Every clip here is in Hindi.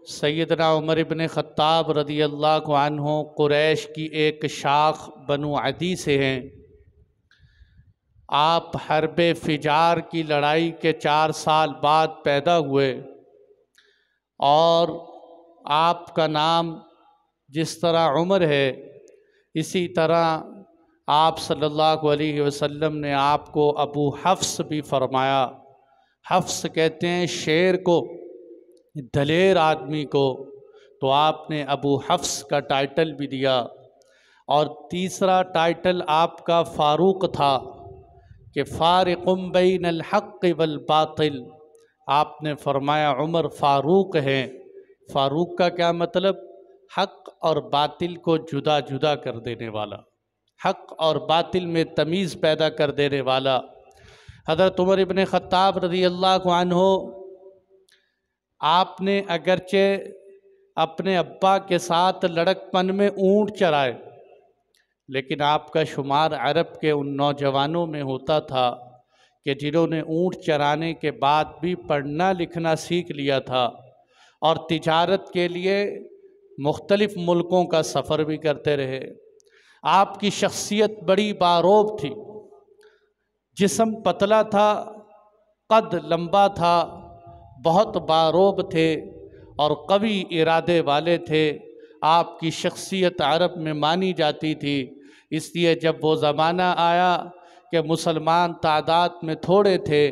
सैयदना उमर इब्न ख़त्ताब रदियल्लाहु अन्हु कुरैश की एक शाख बनु अदी से हैं। आप हर्ब फिजार की लड़ाई के 4 साल बाद पैदा हुए और आपका नाम जिस तरह उमर है इसी तरह आप सल्लल्लाहु अलैहि वसल्लम ने आपको अबू हफ्स भी फरमाया। हफ्स कहते हैं शेर को, दलेर आदमी को, तो आपने अबू हफ्स का टाइटल भी दिया। और तीसरा टाइटल आपका फ़ारूक था कि फ़ारिक़ुम बैनल हक़्क़ि वल बातिल। आपने फरमाया उमर फ़ारूक हैं। फ़ारूक का क्या मतलब? हक़ और बातिल को जुदा जुदा कर देने वाला, हक़ और बातिल में तमीज़ पैदा कर देने वाला। हज़रत उमर इब्न ख़त्ताब रज़ियल्लाहु अन्हु, आपने अगरचे अपने अब्बा के साथ लड़कपन में ऊँट चराए, लेकिन आपका शुमार अरब के उन नौजवानों में होता था कि जिन्होंने ऊँट चराने के बाद भी पढ़ना लिखना सीख लिया था और तिजारत के लिए मुख्तलिफ़ मुल्कों का सफ़र भी करते रहे। आपकी शख्सियत बड़ी बारोब थी, जिस्म पतला था, कद लंबा था, बहुत बारोब थे और कवी इरादे वाले थे। आपकी शख्सियत अरब में मानी जाती थी। इसलिए जब वो ज़माना आया कि मुसलमान तादाद में थोड़े थे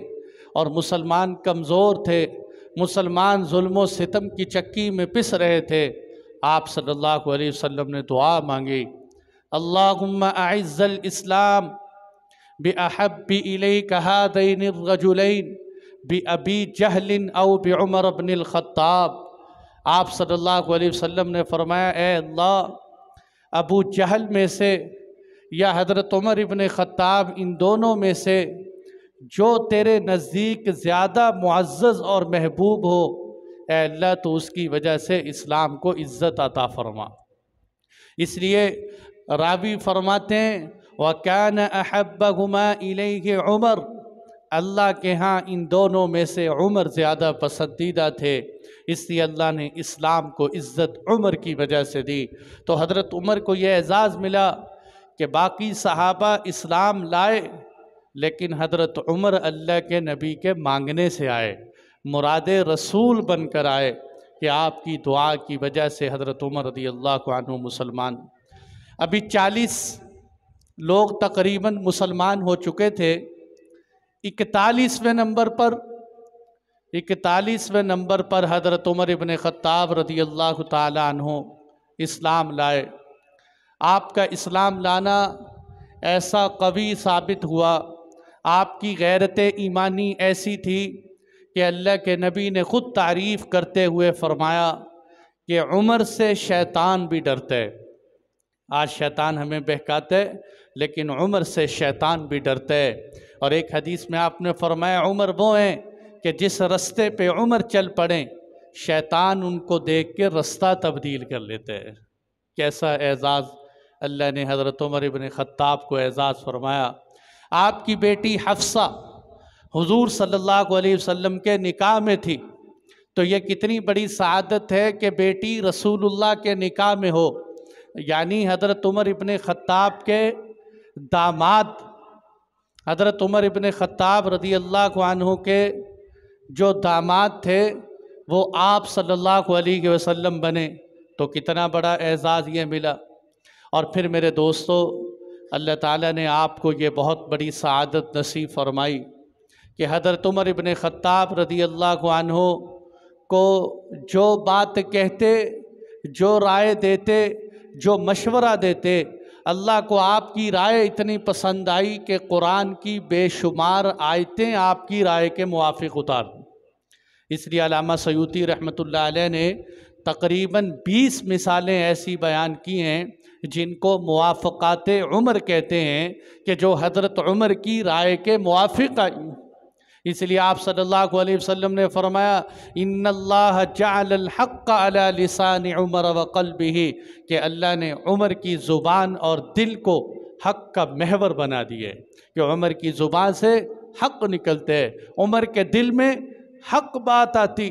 और मुसलमान कमज़ोर थे, मुसलमान जुल्म व सितम की चक्की में पिस रहे थे, आप सल्लल्लाहु अलैहि वसल्लम ने दुआ मांगी, अल्लाहुम्मा अइज़्ज़ल इस्लाम बि अहब्बि इलैका हादैनि रजुलैन बि अबी जहलिन औ बि उमर इब्निल ख़त्ताब। आप सल्लल्लाहु अलैहि वसल्लम ने फरमाया, ए अल्लाह, अबू जहल में से या हज़रत उमर इब्न ख़त्ताब, इन दोनों में से जो तेरे नज़दीक ज़्यादा मुअज़्ज़ज़ और महबूब हो, ए अल्लाह तो उसकी वजह से इस्लाम को इज़्ज़त अता फरमा। इसलिए रावी फरमाते हैं, व कान अहब्बहुमा इलैहि उमर, अल्लाह के यहाँ इन दोनों में से उमर ज़्यादा पसंदीदा थे, इसलिए अल्लाह ने इस्लाम को इज़्ज़त उमर की वजह से दी। तो हज़रत उमर को यह एज़ाज़ मिला कि बाकी सहाबा इस्लाम लाए, लेकिन हज़रत उमर अल्लाह के नबी के मांगने से आए, मुराद रसूल बनकर आए कि आपकी दुआ की वजह से हज़रत उमर रज़ियल्लाहु अन्हु मुसलमान। अभी 40 लोग तकरीबन मुसलमान हो चुके थे। 41वें नंबर पर हज़रत उमर इब्न ख़त्ताब रज़ियल्लाहु ताला अन्हु इस्लाम लाए। आपका इस्लाम लाना ऐसा कवी साबित हुआ, आपकी गैरत ईमानी ऐसी थी कि अल्लाह के नबी ने ख़ुद तारीफ़ करते हुए फ़रमाया कि उमर से शैतान भी डरते है। आज शैतान हमें बहकाते, लेकिन उमर से शैतान भी डरते है। और एक हदीस में आपने फरमाया, उमर वो हैं कि जिस रास्ते पे उमर चल पड़ें, शैतान उनको देख के रास्ता तब्दील कर लेते हैं। कैसा एज़ाज़ अल्लाह ने हज़रत उमर इब्न ख़त्ताब को एज़ाज़ फरमाया। आपकी बेटी हफ्सा हुज़ूर सल्लल्लाहु अलैहि वसल्लम के निकाह में थी, तो ये कितनी बड़ी सआदत है कि बेटी रसूलुल्लाह के निकाह में हो। यानी हज़रत उमर इब्न ख़त्ताब के दामाद, हज़रत उमर इब्न ख़त्ताब रज़ियल्लाहु अन्हु के जो दामाद थे वो आप सल्लल्लाहु अलैहि वसल्लम बने, तो कितना बड़ा एज़ाज़ ये मिला। और फिर मेरे दोस्तों, अल्लाह ताला ने आपको ये बहुत बड़ी सआदत नसीब फरमाई कि हज़रत उमर इब्न ख़त्ताब रज़ियल्लाहु अन्हु को जो बात कहते, जो राय देते, जो मशवरा देते, अल्लाह को आपकी राय इतनी पसंद आई कि कुरान की बेशुमार आयतें आपकी राय के मुवाफ़िक़ उतार दी। इसलिए अल्लामा सयूती रहमतुल्लाह अलैह ने तकरीबन 20 मिसालें ऐसी बयान की हैं जिनको मुवाफ़क़ात उमर कहते हैं, कि जो हज़रत उमर की राय के मुवाफ़िक़ आई। इसलिए आप सल्लल्लाहु अलैहि वसल्लम ने फरमाया, इन्नल्लाह जअलल हक़्क़ अला लिसानि उमर व क़ल्बिही, कि अल्लाह ने उमर की ज़ुबान और दिल को हक़ का महवर बना दिए, कि उमर की ज़ुबान से हक़ निकलते हैं, उमर के दिल में हक़ बात आती।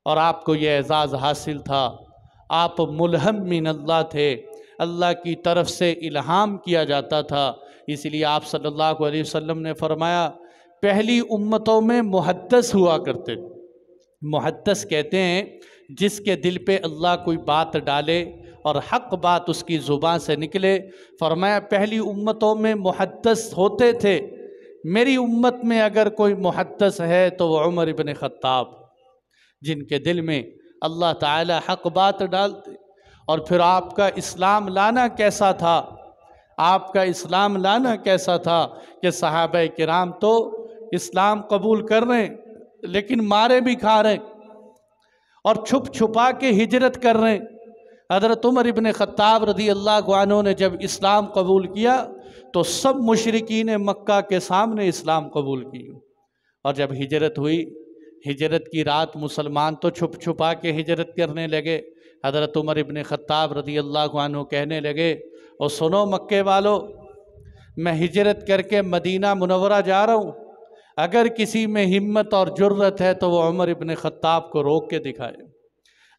और आपको ये एजाज़ हासिल था। आप मुल्हम मिन अल्लाह थे, अल्लाह की तरफ से इल्हाम किया जाता था। इसलिए आप सल्लल्लाहु अलैहि वसल्लम ने फरमाया, पहली उम्मतों में मुहद्दस हुआ करते। मुहद्दस कहते हैं जिसके दिल पे अल्लाह कोई बात डाले और हक़ बात उसकी ज़ुबान से निकले। फरमाया पहली उम्मतों में मुहद्दस होते थे, मेरी उम्मत में अगर कोई मुहद्दस है तो वह उमर इब्न ख़त्ताब, जिनके दिल में अल्लाह ताला हक़ बात डालते। और फिर आपका इस्लाम लाना कैसा था, आपका इस्लाम लाना कैसा था कि सहाबा किराम तो इस्लाम कबूल कर रहे हैं लेकिन मारे भी खा रहे और छुप छुपा के हिजरत कर रहे हैं। हज़रत उमर इब्न ख़त्ताब रज़ी अल्लाहु अन्हु ने जब इस्लाम कबूल किया तो सब मुशरिकीन मक्का के सामने इस्लाम कबूल की। और जब हिजरत हुई, हिजरत की रात मुसलमान तो छुप छुपा के हिजरत करने लगे। हज़रत उमर इब्न ख़त्ताब रज़ी अल्लाहु अन्हु कहने लगे, और सुनो मक्के वालों, मैं हिजरत करके मदीना मुनव्वरा जा रहा हूँ, अगर किसी में हिम्मत और जुर्रत है तो वो उमर इब्न ख़त्ताब को रोक के दिखाए।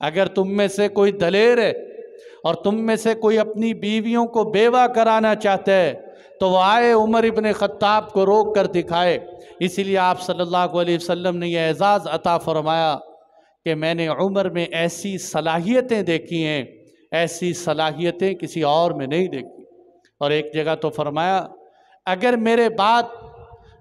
अगर तुम में से कोई दलेर है और तुम में से कोई अपनी बीवियों को बेवा कराना चाहता है तो वह आए उमर इब्न ख़त्ताब को रोक कर दिखाए। इसीलिए आप सल्लल्लाहु अलैहि वसल्लम ने यह एजाज़ अता फरमाया कि मैंने उमर में ऐसी सलाहियतें देखी हैं, ऐसी सलाहियतें किसी और में नहीं देखी। और एक जगह तो फरमाया, अगर मेरे बाद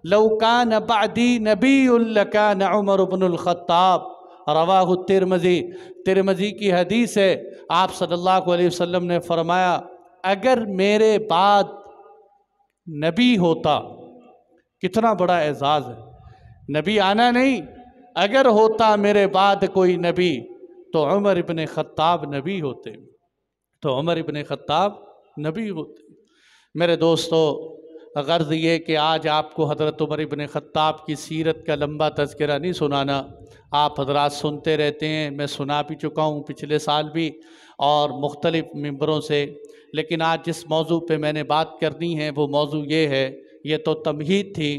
लौकान बादी नबीयुन लकान उमर इब्नुल ख़त्ताब, रवाहु तिरमिज़ी, तिरमिज़ी की हदीस है। आप सल्लल्लाहु अलैहि वसल्लम ने फरमाया, अगर मेरे बाद नबी होता, कितना बड़ा एजाज़ है, नबी आना नहीं, अगर होता मेरे बाद कोई नबी तो उमर इब्न ख़त्ताब नबी होते, तो उमर इब्न ख़त्ताब नबी होते। मेरे दोस्तों, गर्ज़ ये कि आज आपको हज़रत उमर इब्न ख़त्ताब की सीरत का लंबा तज़किरा नहीं सुनाना, आप हज़रात सुनते रहते हैं, मैं सुना भी चुका हूँ पिछले साल भी और मुख्तलिफ़ मिंबरों से। लेकिन आज जिस मौजू पे मैंने बात करनी है वो मौजू ये है, ये तो तमहीद थी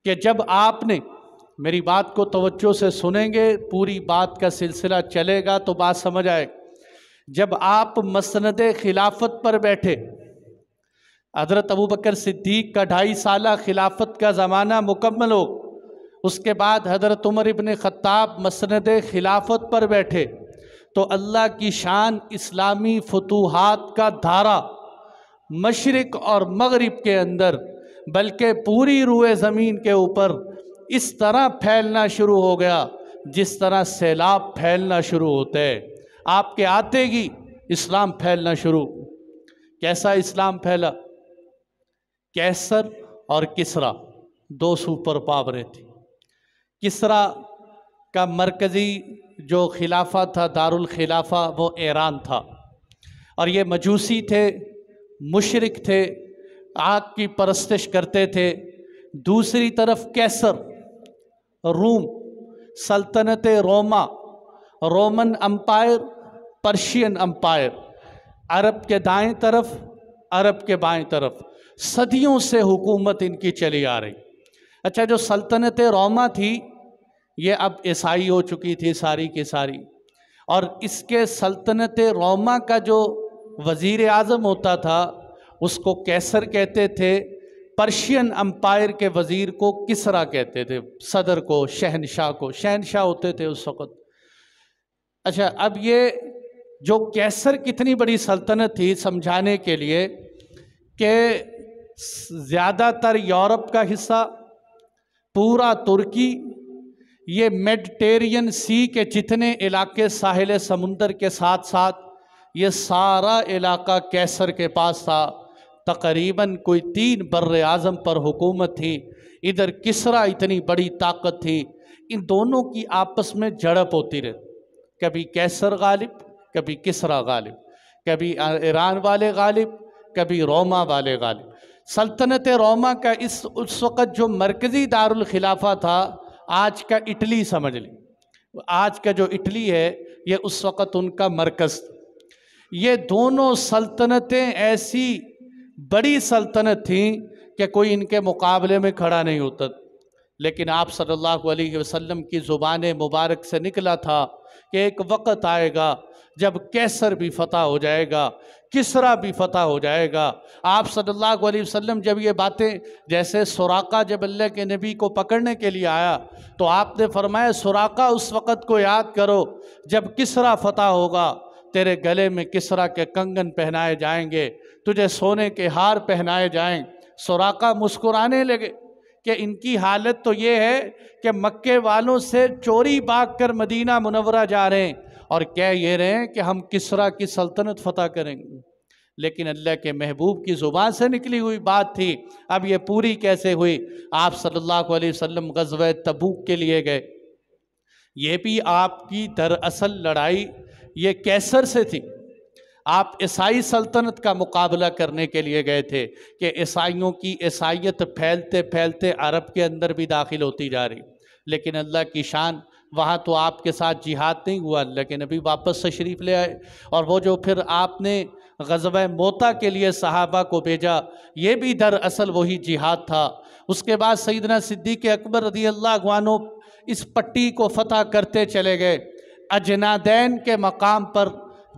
कि जब आपने मेरी बात को तवज्जो से सुनेंगे, पूरी बात का सिलसिला चलेगा तो बात समझ आए। जब आप मसनद खिलाफत पर बैठे, हज़रत अबू बकर सिद्दीक़ का 2.5 साल खिलाफत का ज़माना मुकम्मल हो, उसके बाद हज़रत उमर इब्न ख़त्ताब मसनद खिलाफत पर बैठे, तो अल्लाह की शान इस्लामी फतूहात का धारा मशरिक़ और मग़रिब के अंदर बल्कि पूरी रूए ज़मीन के ऊपर इस तरह फैलना शुरू हो गया जिस तरह सैलाब फैलना शुरू होता है। आपके आते ही इस्लाम फैलना शुरू। कैसा इस्लाम फैला? कैसर और किसरा 2 सुपर पावरें थी। किसरा का मरकज़ी जो खिलाफा था, दारुल खिलाफा, वो ईरान था और ये मजूसी थे, मुशरिक थे, आग की परस्तिश करते थे। दूसरी तरफ कैसर, रूम, सल्तनत रोमा, रोमन अम्पायर, पर्शियन अम्पायर, अरब के दाएं तरफ, अरब के बाएं तरफ, सदियों से हुकूमत इनकी चली आ रही। अच्छा, जो सल्तनत रोमा थी ये अब ईसाई हो चुकी थी सारी की सारी, और इसके सल्तनत रोमा का जो वज़ीर आज़म होता था उसको कैसर कहते थे, पर्शियन अम्पायर के वज़ीर को किसरा कहते थे, सदर को, शहनशाह को, शहनशाह होते थे उस वक़्त। अच्छा, अब ये जो कैसर कितनी बड़ी सल्तनत थी समझाने के लिए कि ज़्यादातर यूरोप का हिस्सा, पूरा तुर्की, ये मेडिटेरियन सी के जितने इलाके साहिल समुंदर के साथ साथ ये सारा इलाका कैसर के पास था। तकरीबन कोई 3 बर्रे आज़म पर हुकूमत थी। इधर किसरा इतनी बड़ी ताकत थी। इन दोनों की आपस में झड़प होती रही, कभी कैसर गालिब, कभी किसरा गालिब, कभी ईरान वाले गालिब, कभी रोमा वाले गालिब। सल्तनत रोमा का उस वक़्त जो मरकज़ी दारुल खिलाफा था, आज का इटली समझ लें, आज का जो इटली है ये उस वक़्त उनका मरकज़। ये दोनों सल्तनतें ऐसी बड़ी सल्तनत थी कि कोई इनके मुकाबले में खड़ा नहीं होता। लेकिन आप सल्लल्लाहु अलैहि वसल्लम की ज़ुबान मुबारक से निकला था कि एक वक़्त आएगा जब कैसर भी फतह हो जाएगा, किसरा भी फतह हो जाएगा। आप सल्लल्लाहु अलैहि वसल्लम जब ये बातें, जैसे सुराका जब अल्लाह के नबी को पकड़ने के लिए आया तो आपने फरमाया, सुराका उस वक़्त को याद करो जब किसरा फतह होगा, तेरे गले में किसरा के कंगन पहनाए जाएंगे, तुझे सोने के हार पहनाए जाएंगे। सुराका मुस्कुराने लगे कि इनकी हालत तो ये है कि मक्के वालों से चोरी भाग कर मदीना मुनव्वरा जा रहे हैं और कह ये रहे हैं कि हम किसरा की सल्तनत फतह करेंगे। लेकिन अल्लाह के महबूब की ज़ुबान से निकली हुई बात थी। अब ये पूरी कैसे हुई? आप सल्लल्लाहु अलैहि वसल्लम ग़ज़वा तबूक के लिए गए। ये भी आपकी दरअसल लड़ाई ये कैसर से थी। आप ईसाई सल्तनत का मुकाबला करने के लिए गए थे कि ईसाइयों की ईसाइयत फैलते फैलते अरब के अंदर भी दाखिल होती जा रही। लेकिन अल्लाह की शान, वहाँ तो आपके साथ जिहाद नहीं हुआ, अल्लाह के नबी वापस तशरीफ़ ले आए। और वो जो फिर आपने ग़ज़वा मोता के लिए सहाबा को भेजा, ये भी दरअसल वही जिहाद था। उसके बाद सैयदना सिद्दीक़ अकबर रज़ियल्लाहु अन्हु इस पट्टी को फ़तह करते चले गए। अजनादैन के मकाम पर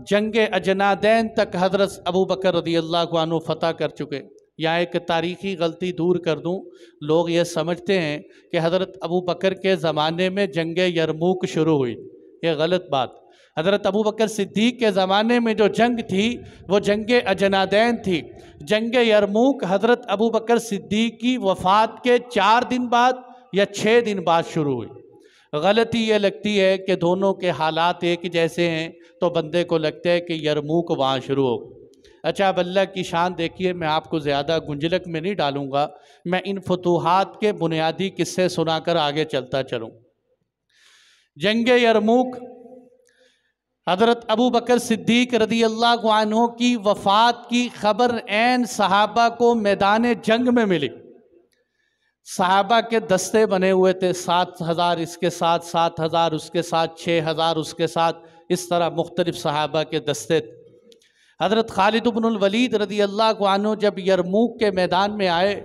जंगे अजनादैन तक हज़रत अबू बकर रज़ियल्लाहु अन्हु फ़तह कर चुके। यहाँ एक तारीख़ी गलती दूर कर दूँ, लोग ये समझते हैं कि हज़रत अबू बकर के ज़माने में जंगे यरमूक शुरू हुई। ये गलत बात। हज़रत अबू बकर सिद्दीक़ के ज़माने में जो जंग थी वो जंगे अजनादैन थी। जंगे यरमूक हज़रत अबू बकर सिद्दीक़ की वफ़ात के 4 दिन बाद या 6 दिन बाद शुरू हुई। गलती ये लगती है कि दोनों के हालात एक जैसे हैं तो बंदे को लगता है कि यरमूक वहाँ शुरू हो। अच्छा, अब अल्लाह की शान देखिए, मैं आपको ज़्यादा गुंजलक में नहीं डालूँगा, मैं इन फतूहात के बुनियादी किस्से सुनाकर आगे चलता चलूँ। जंगे यरमूक हज़रत अबू बकर सिद्दीक़ रज़ियल्लाहु अन्हु की वफ़ात की खबर ऐन सहाबा को मैदान जंग में मिली। सहाबा के दस्ते बने हुए थे, 7,000 इसके साथ, 7,000 उसके साथ, 6,000 उसके साथ, इस तरह मुख्तलिफ सहाबा के दस्ते। हज़रत खालिद इब्नुल वलीद रज़ियल्लाहु अन्हु जब यरमूक के मैदान में आए,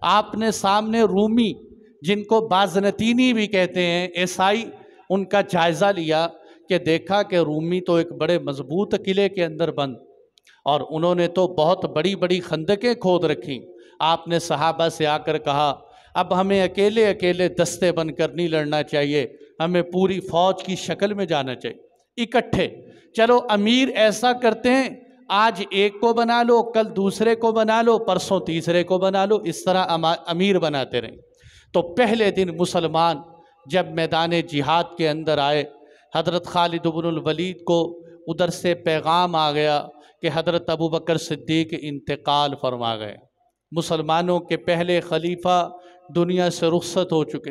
आपने सामने रूमी, जिनको बाज़नतीनी भी कहते हैं, ईसाई, उनका जायज़ा लिया कि देखा कि रूमी तो एक बड़े मजबूत किले के अंदर बंद, और उन्होंने तो बहुत बड़ी बड़ी खंदकें खोद रखी। आपने सहाबा से आकर कहा, अब हमें अकेले अकेले दस्ते बनकर नहीं लड़ना चाहिए, हमें पूरी फ़ौज की शक्ल में जाना चाहिए, इकट्ठे। चलो अमीर ऐसा करते हैं, आज एक को बना लो, कल दूसरे को बना लो, परसों तीसरे को बना लो, इस तरह अमीर बनाते रहें। तो पहले दिन मुसलमान जब मैदान जिहाद के अंदर आए, हज़रत खालिद इब्नुल वलीद को उधर से पैगाम आ गया कि हज़रत अबू बकर सिद्दीक़ इंतकाल फरमा गए। मुसलमानों के पहले खलीफा दुनिया से रुखसत हो चुके।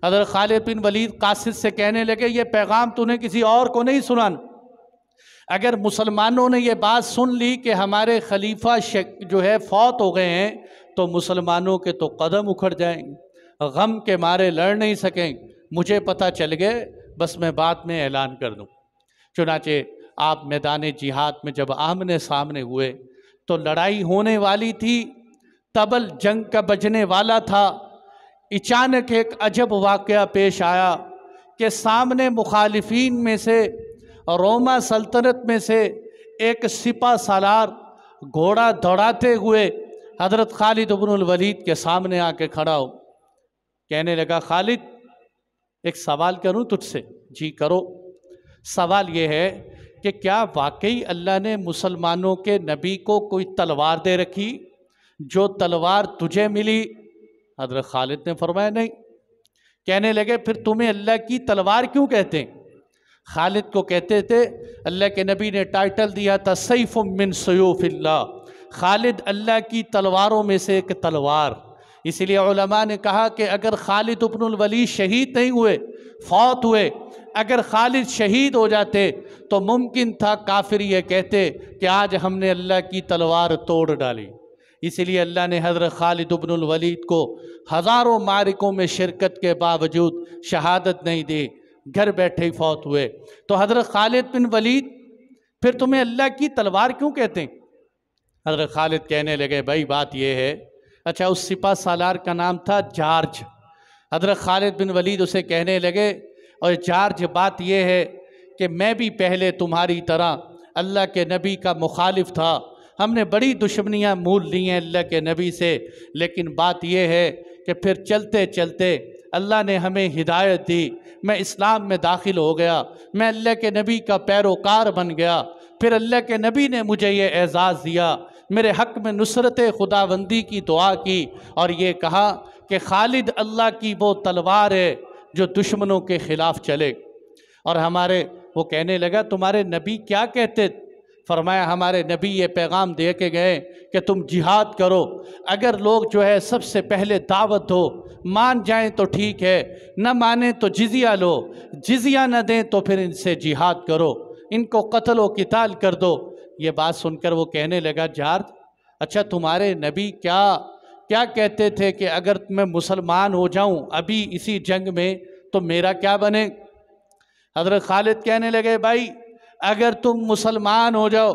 हज़रत खालिद बिन वलीद कासिद से कहने लगे, ये पैगाम तूने किसी और को नहीं सुनाना। अगर मुसलमानों ने ये बात सुन ली कि हमारे खलीफा जो है फौत हो गए हैं, तो मुसलमानों के तो कदम उखड़ जाएंगे, गम के मारे लड़ नहीं सकेंगे। मुझे पता चल गए, बस मैं बाद में ऐलान कर दूँ। चुनाचे आप मैदान जिहाद में जब आमने सामने हुए तो लड़ाई होने वाली थी, तबल जंग का बजने वाला था। अचानक एक अजब वाक़या पेश आया कि सामने मुखालिफीन में से, रोमा सल्तनत में से एक सिपा सालार घोड़ा दौड़ाते हुए हज़रत खालिद इब्नुल वलीद के सामने आके खड़ा हो, कहने लगा, खालिद एक सवाल करूं तुझसे? जी करो। सवाल ये है कि क्या वाकई अल्लाह ने मुसलमानों के नबी को कोई तलवार दे रखी जो तलवार तुझे मिली? हज़रत खालिद ने फरमाया नहीं। कहने लगे, फिर तुम्हें अल्लाह की तलवार क्यों कहते हैं? खालिद को कहते थे, अल्लाह के नबी ने टाइटल दिया था सैफ़ुम मिन सयूफ़िल्लाह, खालिद अल्लाह की तलवारों में से एक तलवार। इसलिए उलमा ने कहा कि अगर खालिद इब्नुल वलीद शहीद नहीं हुए, फौत हुए, अगर खालिद शहीद हो जाते तो मुमकिन था काफिर ये कहते कि आज हमने अल्लाह की तलवार तोड़ डाली। इसलिए अल्लाह ने हज़रत खालिद इब्नुल वलीद को हज़ारों मारिकों में शिरकत के बावजूद शहादत नहीं दी, घर बैठे ही फौत हुए। तो हज़रत खालिद बिन वलीद, फिर तुम्हें अल्लाह की तलवार क्यों कहते हैं? हज़रत खालिद कहने लगे, भाई बात यह है, अच्छा उस सिपा सालार का नाम था जार्ज। हज़रत खालिद बिन वलीद उसे कहने लगे, और जार्ज बात यह है कि मैं भी पहले तुम्हारी तरह अल्लाह के नबी का मुखालिफ था, हमने बड़ी दुश्मनियाँ मूल ली हैं अल्लाह के नबी से, लेकिन बात यह है कि फिर चलते चलते अल्लाह ने हमें हिदायत दी, मैं इस्लाम में दाखिल हो गया, मैं अल्लाह के नबी का पैरोकार बन गया। फिर अल्लाह के नबी ने मुझे ये एज़ाज़ दिया, मेरे हक़ में नुसरत खुदाबंदी की दुआ की और ये कहा कि खालिद अल्लाह की वो तलवार है जो दुश्मनों के ख़िलाफ़ चले। और हमारे वो कहने लगा तुम्हारे नबी क्या कहते? फरमाया हमारे नबी ये पैगाम दे के गए कि तुम जिहाद करो, अगर लोग जो है सबसे पहले दावत दो, मान जाएं तो ठीक है, न माने तो जिजिया लो, जिजिया न दें तो फिर इनसे जिहाद करो, इनको कत्ल व क़िताल कर दो। ये बात सुनकर वो कहने लगा जॉर्ज, अच्छा तुम्हारे नबी क्या क्या कहते थे कि अगर मैं मुसलमान हो जाऊं अभी इसी जंग में तो मेरा क्या बने? हज़रत खालिद कहने लगे भाई अगर तुम मुसलमान हो जाओ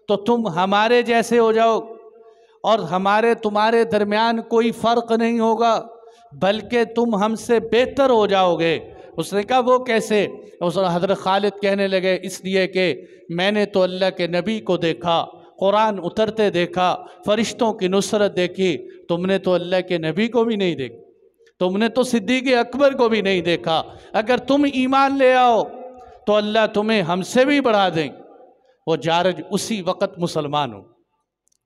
तो तुम हमारे जैसे हो जाओ और हमारे तुम्हारे दरमियान कोई फ़र्क नहीं होगा, बल्कि तुम हमसे बेहतर हो जाओगे। उसने कहा वो कैसे? हज़रत खालिद कहने लगे इसलिए कि मैंने तो अल्लाह के नबी को देखा, कुरान उतरते देखा, फ़रिश्तों की नुसरत देखी, तुमने तो अल्लाह के नबी को भी नहीं देखा, तुमने तो सिद्दीक़ अकबर को भी नहीं देखा। अगर तुम ईमान ले आओ तो अल्लाह तुम्हें हमसे भी बढ़ा दें। वो जारज उसी वक़्त मुसलमान हो।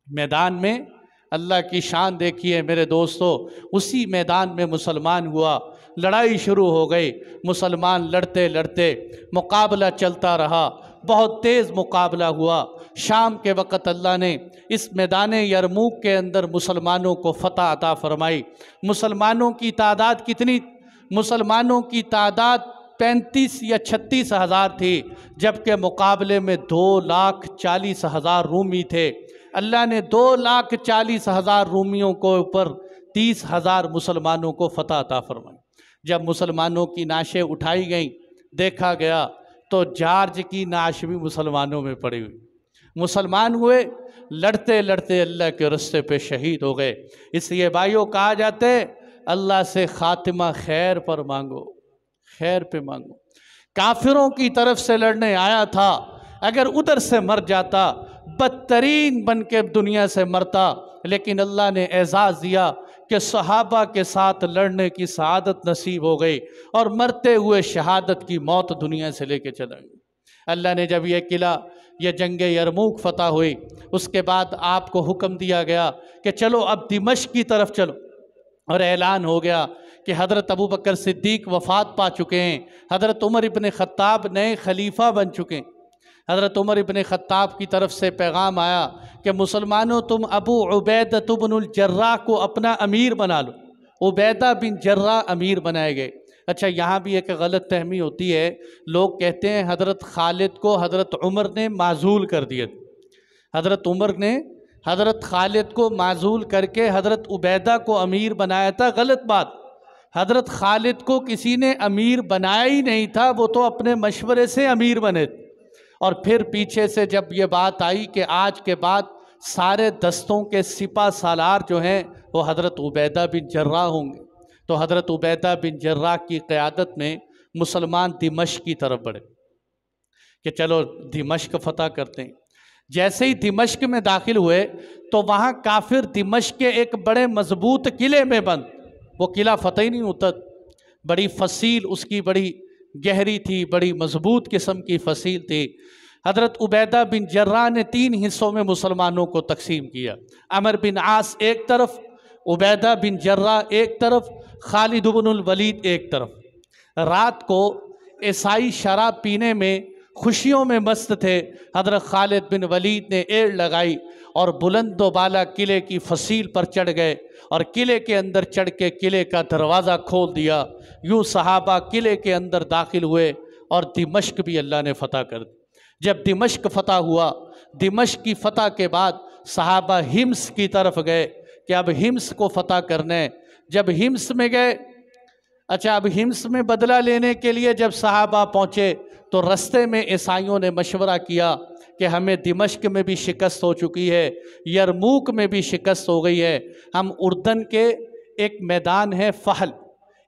मैदान में अल्लाह की शान देखिए मेरे दोस्तों, उसी मैदान में मुसलमान हुआ, लड़ाई शुरू हो गई, मुसलमान लड़ते लड़ते मुकाबला चलता रहा, बहुत तेज़ मुकाबला हुआ। शाम के वक़्त अल्लाह ने इस मैदान यरमूक के अंदर मुसलमानों को फ़तह अता फरमाई। मुसलमानों की तादाद कितनी? मुसलमानों की तादाद 35 या 36 हज़ार थी, जबकि मुकाबले में 2,40,000 रूमी थे। अल्लाह ने 2,40,000 रूमियों को ऊपर 30,000 मुसलमानों को फ़तह अता फरमाई। जब मुसलमानों की नाशें उठाई गईं, देखा गया तो जॉर्ज की नाश भी मुसलमानों में पड़ी हुई। मुसलमान हुए, लड़ते लड़ते अल्लाह के रास्ते पे शहीद हो गए। इसलिए भाइयों कहा जाता है अल्लाह से खातिमा खैर पर मांगो, खैर पे मांगो। काफिरों की तरफ से लड़ने आया था, अगर उधर से मर जाता बदतरीन बन के दुनिया से मरता, लेकिन अल्लाह ने एजाज़ दिया कि सहाबा के साथ लड़ने की शहादत नसीब हो गई और मरते हुए शहादत की मौत दुनिया से लेके चला गया। अल्लाह ने जब यह किला, यह जंग यरमूक फ़तह हुई, उसके बाद आपको हुक्म दिया गया कि चलो अब दिमश्क की तरफ चलो, और ऐलान हो गया कि हज़रत अबू बकर सिद्दीक़ वफ़ात पा चुके हैं, हज़रत उमर इब्न ख़त्ताब नए खलीफा बन चुके हैं। हज़रत उमर इब्न ख़त्ताब की तरफ से पैगाम आया कि मुसलमानों तुम अबू उबैदा बिन जर्राह को अपना अमीर बना लो। उबैदा बिन जर्राह अमीर बनाए गए। अच्छा, यहाँ भी एक गलत फहमी होती है, लोग कहते हैं हज़रत खालिद को हज़रत उमर ने माज़ूल कर दिया। हज़रत उमर ने हज़रत खालिद को माज़ूल करके हज़रत उबैदा को अमीर बनाया था। गलत बात, हज़रत खालिद को किसी ने अमीर बनाया ही नहीं था, वो तो अपने मशवरे से अमीर बने। और फिर पीछे से जब ये बात आई कि आज के बाद सारे दस्तों के सिपा सालार जो हैं वो हज़रत उबैदा बिन जर्राह होंगे, तो हज़रत उबैदा बिन जर्राह की क़यादत में मुसलमान दिमश्क की तरफ बढ़े कि चलो दिमश्क फ़तह करते हैं। जैसे ही दिमश्क में दाखिल हुए तो वहाँ काफिर दिमश्क के एक बड़े मजबूत किले में बंद, वो किला फ़तह ही नहीं होता, बड़ी फसील उसकी बड़ी गहरी थी, बड़ी मजबूत किस्म की फसील थी। हज़रत उबैदा बिन जर्राह ने 3 हिस्सों में मुसलमानों को तकसीम किया। अमर बिन आस एक तरफ, उबैदा बिन जर्राह एक तरफ, खालिद बिन वलीद एक तरफ। रात को ईसाई शराब पीने में खुशियों में मस्त थे। हज़रत खालिद बिन वलीद ने एड़ लगाई और बुलंद बाला किले की फसील पर चढ़ गए और किले के अंदर चढ़ के किले का दरवाज़ा खोल दिया। यूँ सहाबा किले के अंदर दाखिल हुए और दिमश्क भी अल्लाह ने फ़तह कर दी। जब दिमश्क फ़तह हुआ, दिमश्क की फ़तह के बाद सहाबा हिम्स की तरफ गए कि अब हिम्स को फ़तह करने। जब हिम्स में गए, अच्छा अब हिम्स में बदला लेने के लिए जब सहाबा पहुँचे तो रास्ते में ईसाइयों ने मशवरा किया कि हमें दिमश्क में भी शिकस्त हो चुकी है, यरमूक में भी शिकस्त हो गई है, हम उर्दन के एक मैदान है फ़हल,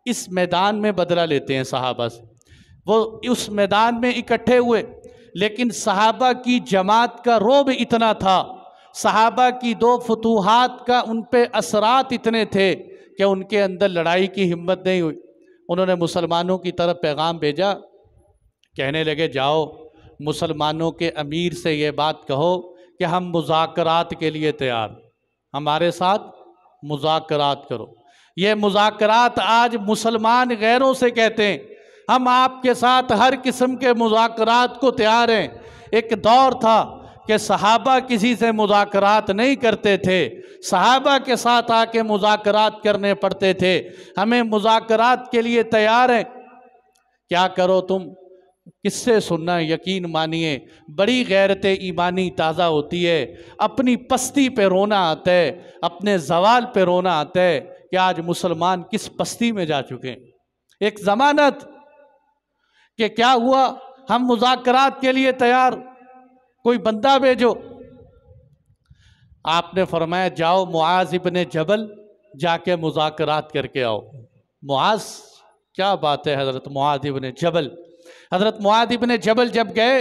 इस मैदान में बदला लेते हैं सहाबा से। वो उस मैदान में इकट्ठे हुए, लेकिन सहाबा की जमात का रोब इतना था, सहाबा की 2 फतूहात का उन पे असरात इतने थे कि उनके अंदर लड़ाई की हिम्मत नहीं हुई। उन्होंने मुसलमानों की तरफ पैगाम भेजा, कहने लगे जाओ मुसलमानों के अमीर से ये बात कहो कि हम मुज़ाकरात के लिए तैयार, हमारे साथ मुज़ाकरात करो। ये मुज़ाकरात आज मुसलमान गैरों से कहते हैं, हम आपके साथ हर किस्म के मुज़ाकरात को तैयार हैं। एक दौर था कि सहाबा किसी से मुज़ाकरात नहीं करते थे, सहाबा के साथ आके मुज़ाकरात करने पड़ते थे। हमें मुज़ाकरात के लिए तैयार हैं, क्या करो तुम, किससे सुनना। यकीन मानिए बड़ी गैरत ईमानी ताज़ा होती है, अपनी पस्ती पे रोना आता है, अपने जवाल पे रोना आता है कि आज मुसलमान किस पस्ती में जा चुके हैं। एक ज़मानत कि क्या हुआ, हम मुज़ाकरात के लिए तैयार, कोई बंदा भेजो। आपने फरमाया जाओ मुआज़ इब्ने जबल जाके मुज़ाकरात करके आओ। मुआज़, क्या बात है, हज़रत मुआज़ इब्ने जबल। हज़रत मुआज़ इब्ने जबल जब गए,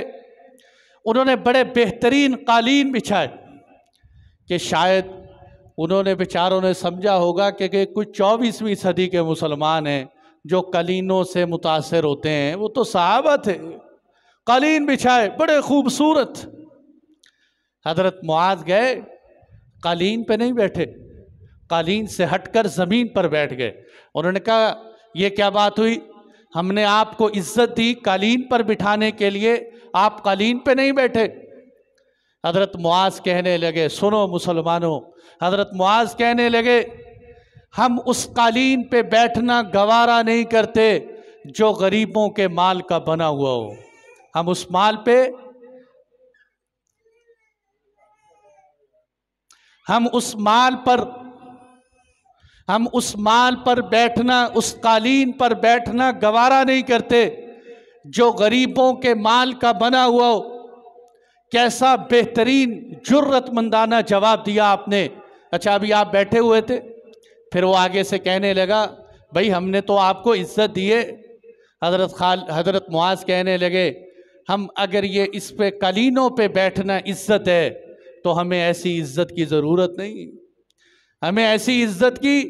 उन्होंने बड़े बेहतरीन कालीन बिछाए कि शायद उन्होंने बेचारों ने समझा होगा कि कुछ 24वीं सदी के मुसलमान हैं जो कालीनों से मुतासर होते हैं, वो तो सहाबा थे। कालीन बिछाए बड़े खूबसूरत। हज़रत मुआज़ गए, कालीन पे नहीं बैठे, कालीन से हटकर ज़मीन पर बैठ गए। उन्होंने कहा ये क्या बात हुई, हमने आपको इज्जत दी कालीन पर बिठाने के लिए, आप कालीन पे नहीं बैठे। हज़रत मुआज़ कहने लगे सुनो मुसलमानों, हज़रत मुआज़ कहने लगे हम उस कालीन पे बैठना गवारा नहीं करते जो गरीबों के माल का बना हुआ हो। हम उस माल पे, हम उस माल पर बैठना, उस कालीन पर बैठना गवारा नहीं करते जो गरीबों के माल का बना हुआ हो। कैसा बेहतरीन जुर्रतमंदाना जवाब दिया आपने। अच्छा अभी आप बैठे हुए थे, फिर वो आगे से कहने लगा भाई हमने तो आपको इज्जत दी है। हज़रत मुआज़ कहने लगे हम अगर ये इस पे कालीनों पे बैठना इज्जत है तो हमें ऐसी इज्जत की ज़रूरत नहीं, हमें ऐसी इज्जत की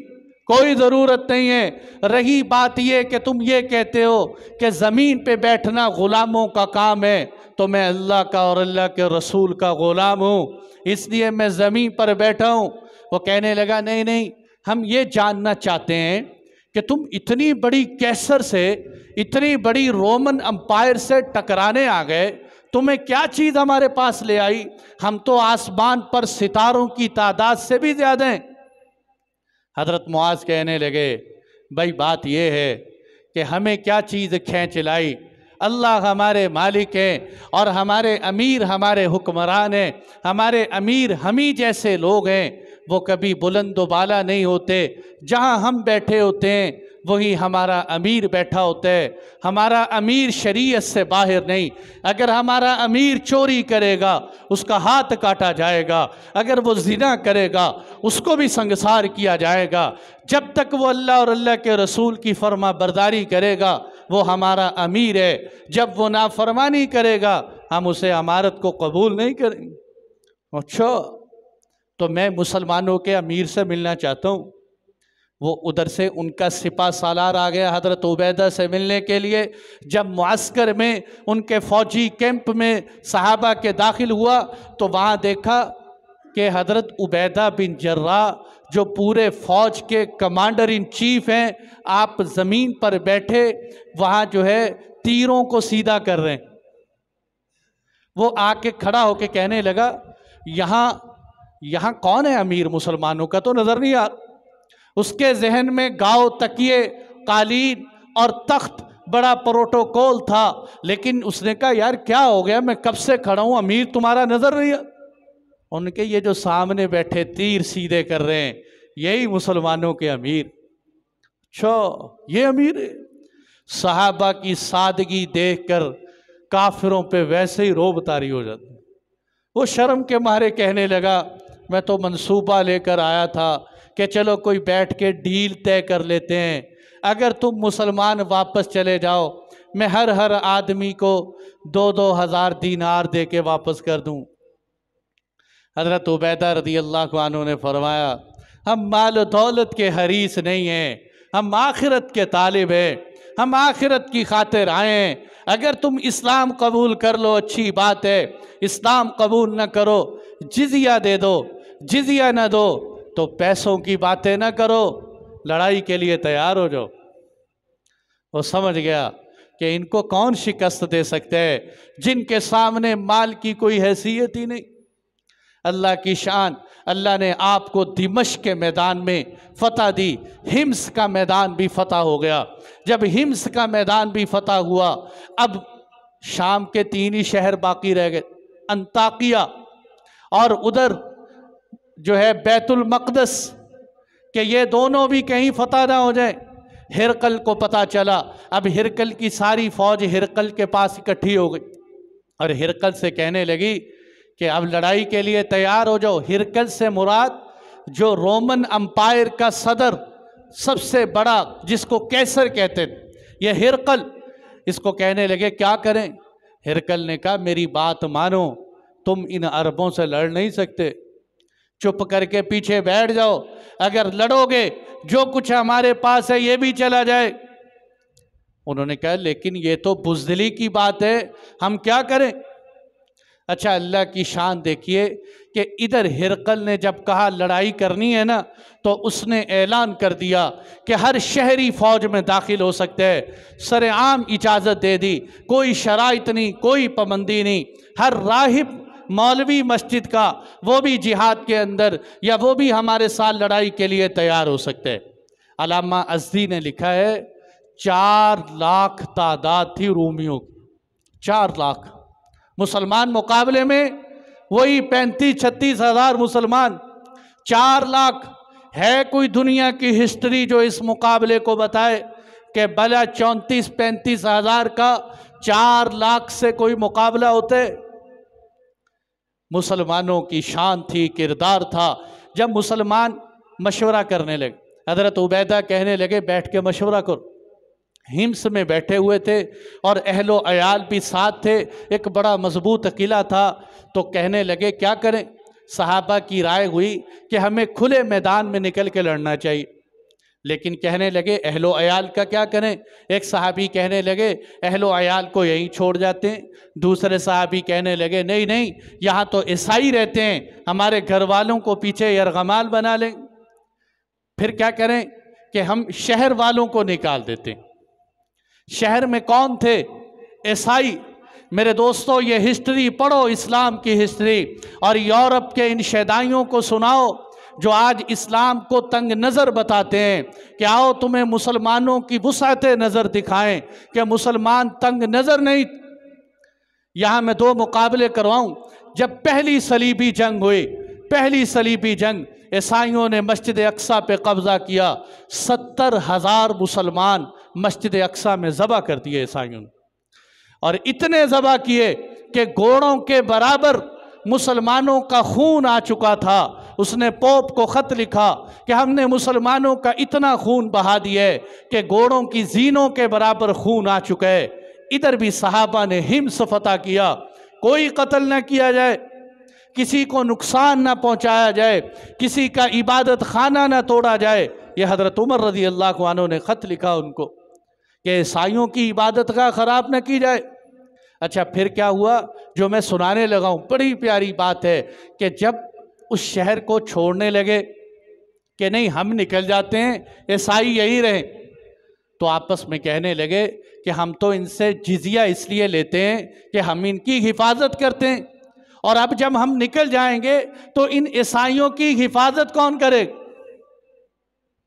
कोई ज़रूरत नहीं है। रही बात ये कि तुम ये कहते हो कि ज़मीन पे बैठना ग़ुलामों का काम है, तो मैं अल्लाह का और अल्लाह के रसूल का ग़ुलाम हूँ, इसलिए मैं ज़मीन पर बैठा हूँ। वो कहने लगा नहीं नहीं, हम ये जानना चाहते हैं कि तुम इतनी बड़ी कैसर से, इतनी बड़ी रोमन अम्पायर से टकराने आ गए, तुम्हें क्या चीज़ हमारे पास ले आई? हम तो आसमान पर सितारों की तादाद से भी ज़्यादा हैं। हज़रत मुआज़ कहने लगे भाई बात यह है कि हमें क्या चीज़ खींच लाई, अल्लाह हमारे मालिक हैं और हमारे अमीर हमारे हुक्मरान हैं। हमारे अमीर हम ही जैसे लोग हैं, वो कभी बुलंद बाला नहीं होते, जहाँ हम बैठे होते हैं वही हमारा अमीर बैठा होता है। हमारा अमीर शरीयत से बाहर नहीं, अगर हमारा अमीर चोरी करेगा उसका हाथ काटा जाएगा, अगर वो ज़िना करेगा उसको भी संगसार किया जाएगा। जब तक वो अल्लाह और अल्लाह के रसूल की फर्मा बरदारी करेगा वो हमारा अमीर है, जब वो नाफरमानी करेगा हम उसे अमारत को कबूल नहीं करेंगे। अच्छा तो मैं मुसलमानों के अमीर से मिलना चाहता हूँ। वो उधर से उनका सिपा सालार आ गया हज़रत उबैदा से मिलने के लिए। जब मुअस्कर में उनके फ़ौजी कैंप में सहाबा के दाखिल हुआ तो वहाँ देखा कि हज़रत उबैदा बिन जर्राह जो पूरे फ़ौज के कमांडर इन चीफ़ हैं, आप ज़मीन पर बैठे वहाँ जो है तीरों को सीधा कर रहे हैं। वो आके खड़ा होके कहने लगा यहाँ कौन है अमीर मुसलमानों का, तो नज़र नहीं आ। उसके जहन में गाँव, तकिए, कालीन और तख्त बड़ा प्रोटोकॉल था, लेकिन उसने कहा यार क्या हो गया, मैं कब से खड़ा हूँ, अमीर तुम्हारा नज़र नहीं आ। उनके ये जो सामने बैठे तीर सीधे कर रहे हैं यही मुसलमानों के अमीर। अच्छा ये अमीर है। सहाबा की सादगी देखकर काफिरों पे वैसे ही रोब तारी हो जाती। वो शर्म के मारे कहने लगा मैं तो मंसूबा लेकर आया था कि चलो कोई बैठ के डील तय कर लेते हैं, अगर तुम मुसलमान वापस चले जाओ मैं हर आदमी को 2-2 हज़ार दीनार दे के वापस कर दूं। हज़रत उबैदा रज़ी अल्लाह अन्हु ने फरमाया, हम माल दौलत के हरीस नहीं हैं, हम आखिरत के तालिब हैं, हम आखिरत की खातिर आए हैं। अगर तुम इस्लाम कबूल कर लो अच्छी बात है, इस्लाम कबूल न करो जिजिया दे दो, जिजिया न दो तो पैसों की बातें न करो, लड़ाई के लिए तैयार हो जाओ। वो समझ गया कि इनको कौन शिकस्त दे सकते हैं, जिनके सामने माल की कोई हैसियत ही नहीं। अल्लाह की शान, अल्लाह ने आपको दिमश्क के मैदान में फ़तह दी, हिम्स का मैदान भी फ़तह हो गया। जब हिम्स का मैदान भी फ़तह हुआ, अब शाम के 3 ही शहर बाकी रह गए, अंताकिया और उधर जो है बैतुल मक़दस, कि ये दोनों भी कहीं फ़तह ना हो जाए। हिरकल को पता चला, अब हिरकल की सारी फ़ौज हिरकल के पास इकट्ठी हो गई और हिरकल से कहने लगी कि अब लड़ाई के लिए तैयार हो जाओ। हिरकल से मुराद जो रोमन अम्पायर का सदर, सबसे बड़ा, जिसको कैसर कहते थे, ये हिरकल, इसको कहने लगे क्या करें। हिरकल ने कहा मेरी बात मानो, तुम इन अरबों से लड़ नहीं सकते, चुप करके पीछे बैठ जाओ, अगर लड़ोगे जो कुछ हमारे पास है ये भी चला जाए। उन्होंने कहा लेकिन ये तो बुज़दिली की बात है, हम क्या करें। अच्छा, अल्लाह की शान देखिए कि इधर हिरकल ने जब कहा लड़ाई करनी है ना, तो उसने ऐलान कर दिया कि हर शहरी फ़ौज में दाखिल हो सकते हैं, सरेआम इजाज़त दे दी, कोई शराइत नहीं, कोई पाबंदी नहीं। हर राहिब मौलवी मस्जिद का, वो भी जिहाद के अंदर, या वो भी हमारे साथ लड़ाई के लिए तैयार हो सकते हैं। अल्लामा अज़दी ने लिखा है 4 लाख तादाद थी रूमियों की, 4 लाख। मुसलमान मुकाबले में वही 35-36 हज़ार मुसलमान, 4 लाख। है कोई दुनिया की हिस्ट्री जो इस मुकाबले को बताए कि भला 34-35 हज़ार का 4 लाख से कोई मुकाबला होते। मुसलमानों की शान थी, किरदार था। जब मुसलमान मशवरा करने लगे, हज़रत उबैदा कहने लगे बैठ के मशवरा करो। हिम्स में बैठे हुए थे और अहलो अयाल भी साथ थे, एक बड़ा मजबूत किला था। तो कहने लगे क्या करें। सहाबा की राय हुई कि हमें खुले मैदान में निकल के लड़ना चाहिए, लेकिन कहने लगे अहलो अयाल का क्या करें। एक सहाबी कहने लगे अहलो अयाल को यहीं छोड़ जाते हैं। दूसरे सहाबी कहने लगे नहीं नहीं, यहाँ तो ईसाई रहते हैं, हमारे घर वालों को पीछे यरगमाल बना लें। फिर क्या करें कि हम शहर वालों को निकाल देते हैं। शहर में कौन थे? ईसाई। मेरे दोस्तों, ये हिस्ट्री पढ़ो, इस्लाम की हिस्ट्री, और यूरोप के इन शैदाइयों को सुनाओ जो आज इस्लाम को तंग नज़र बताते हैं कि आओ तुम्हें मुसलमानों की वुसअत नज़र दिखाएं कि मुसलमान तंग नज़र नहीं। यहाँ मैं 2 मुकाबले करवाऊँ। जब पहली सलीबी जंग हुई, पहली सलीबी जंग, ईसाइयों ने मस्जिद अक्सा पे कब्ज़ा किया। 70,000 मुसलमान मस्जिद अक्सा में ज़बह कर दिए ईसाइयों ने, और इतने ज़बह किए कि घोड़ों के बराबर मुसलमानों का खून आ चुका था। उसने पोप को ख़त लिखा कि हमने मुसलमानों का इतना खून बहा दिया है कि घोड़ों की जीनों के बराबर खून आ चुका है। इधर भी सहाबा ने हिम्स फतह किया, कोई कत्ल न किया जाए, किसी को नुकसान न पहुंचाया जाए, किसी का इबादत खाना न तोड़ा जाए। यह हज़रत उमर रज़ी अल्लाह अन्हु ने ख़त लिखा उनको कि ईसाइयों की इबादत का ख़राब न की जाए। अच्छा, फिर क्या हुआ जो मैं सुनाने लगा हूँ, बड़ी प्यारी बात है कि जब उस शहर को छोड़ने लगे कि नहीं हम निकल जाते हैं, ईसाई यही रहे, तो आपस में कहने लगे कि हम तो इनसे जिजिया इसलिए लेते हैं कि हम इनकी हिफाजत करते हैं, और अब जब हम निकल जाएंगे तो इन ईसाइयों की हिफाजत कौन करेगा।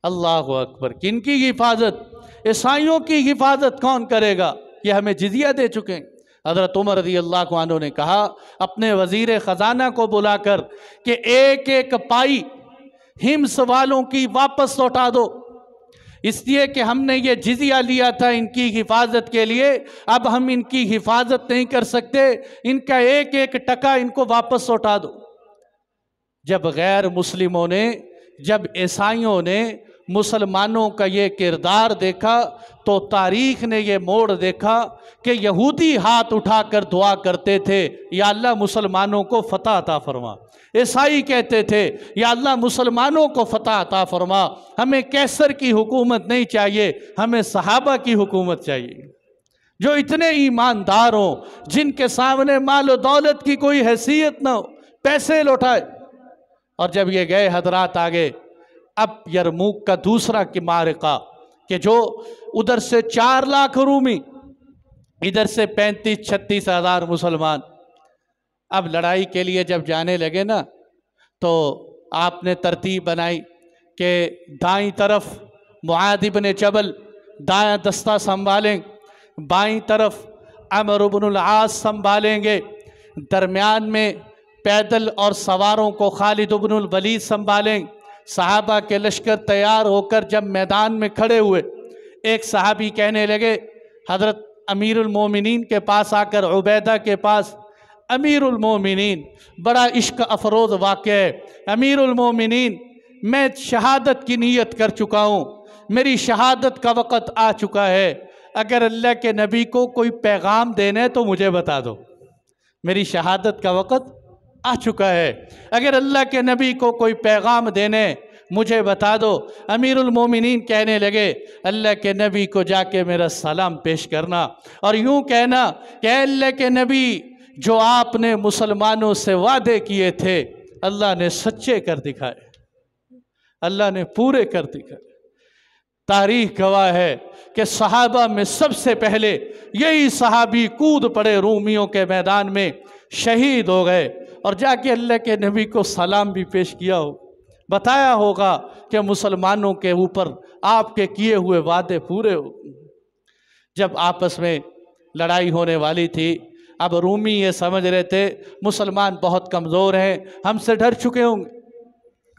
अल्लाहु अकबर। किनकी हिफाजत? ईसाइयों की हिफाजत कौन करेगा? ये हमें जिजिया दे चुके हैं। हज़रत उमर रज़ी अल्लाह अन्हु ने कहा अपने वज़ीर ख़जाना को बुलाकर कि एक एक पाई हिम्स वालों की वापस लौटा दो, इसलिए कि हमने ये जिजिया लिया था इनकी हिफाजत के लिए, अब हम इनकी हिफाजत नहीं कर सकते, इनका एक एक टका इनको वापस लौटा दो। जब गैर मुस्लिमों ने, जब ईसाइयों ने मुसलमानों का ये किरदार देखा तो तारीख़ ने ये मोड़ देखा कि यहूदी हाथ उठाकर दुआ करते थे, या अल्लाह मुसलमानों को फ़तह अता फरमा। ईसाई कहते थे, या अल्लाह मुसलमानों को फ़तह अता फरमा, हमें कैसर की हुकूमत नहीं चाहिए, हमें सहाबा की हुकूमत चाहिए, जो इतने ईमानदार हों, जिनके सामने माल और दौलत की कोई हैसियत ना हो, पैसे लौटाए। और जब ये गए हजरात आगे, अब यरमूक का दूसरा की मारिका कि जो उधर से 4 लाख रूमी, इधर से 35-36 हज़ार मुसलमान। अब लड़ाई के लिए जब जाने लगे ना, तो आपने तरतीब बनाई कि दाईं तरफ मुआद इब्न जबल दायां दस्ता संभालें, बाईं तरफ अमर इब्नुल आस संभालेंगे, दरमियान में पैदल और सवारों को खालिद इब्नुल वलीद संभालें। सहाबा के लश्कर तैयार होकर जब मैदान में खड़े हुए, एक सहाबी कहने लगे हज़रत अमीरुल मोमिनीन के पास आकर, उबैदा के पास, अमीरुल मोमिनीन, बड़ा इश्क अफरोज़ वाक़या है, अमीरुल मोमिनीन, मैं शहादत की नीयत कर चुका हूँ, मेरी शहादत का वक़्त आ चुका है, अगर अल्लाह के नबी को कोई पैगाम देना है तो मुझे बता दो, मेरी शहादत का वक़्त आ चुका है, अगर अल्लाह के नबी को कोई पैगाम देने मुझे बता दो। अमीरुल मोमिनीन कहने लगे, अल्लाह के नबी को जाके मेरा सलाम पेश करना और यूँ कहना कि अल्लाह के नबी, जो आपने मुसलमानों से वादे किए थे, अल्लाह ने सच्चे कर दिखाए, अल्लाह ने पूरे कर दिखाए। तारीख़ गवाह है कि सहाबा में सबसे पहले यही सहाबी कूद पड़े रूमियों के मैदान में, शहीद हो गए और जाके अल्लाह के नबी को सलाम भी पेश किया हो, बताया होगा कि मुसलमानों के ऊपर आपके किए हुए वादे पूरे हो। जब आपस में लड़ाई होने वाली थी, अब रूमी ये समझ रहे थे मुसलमान बहुत कमज़ोर हैं, हमसे डर चुके होंगे।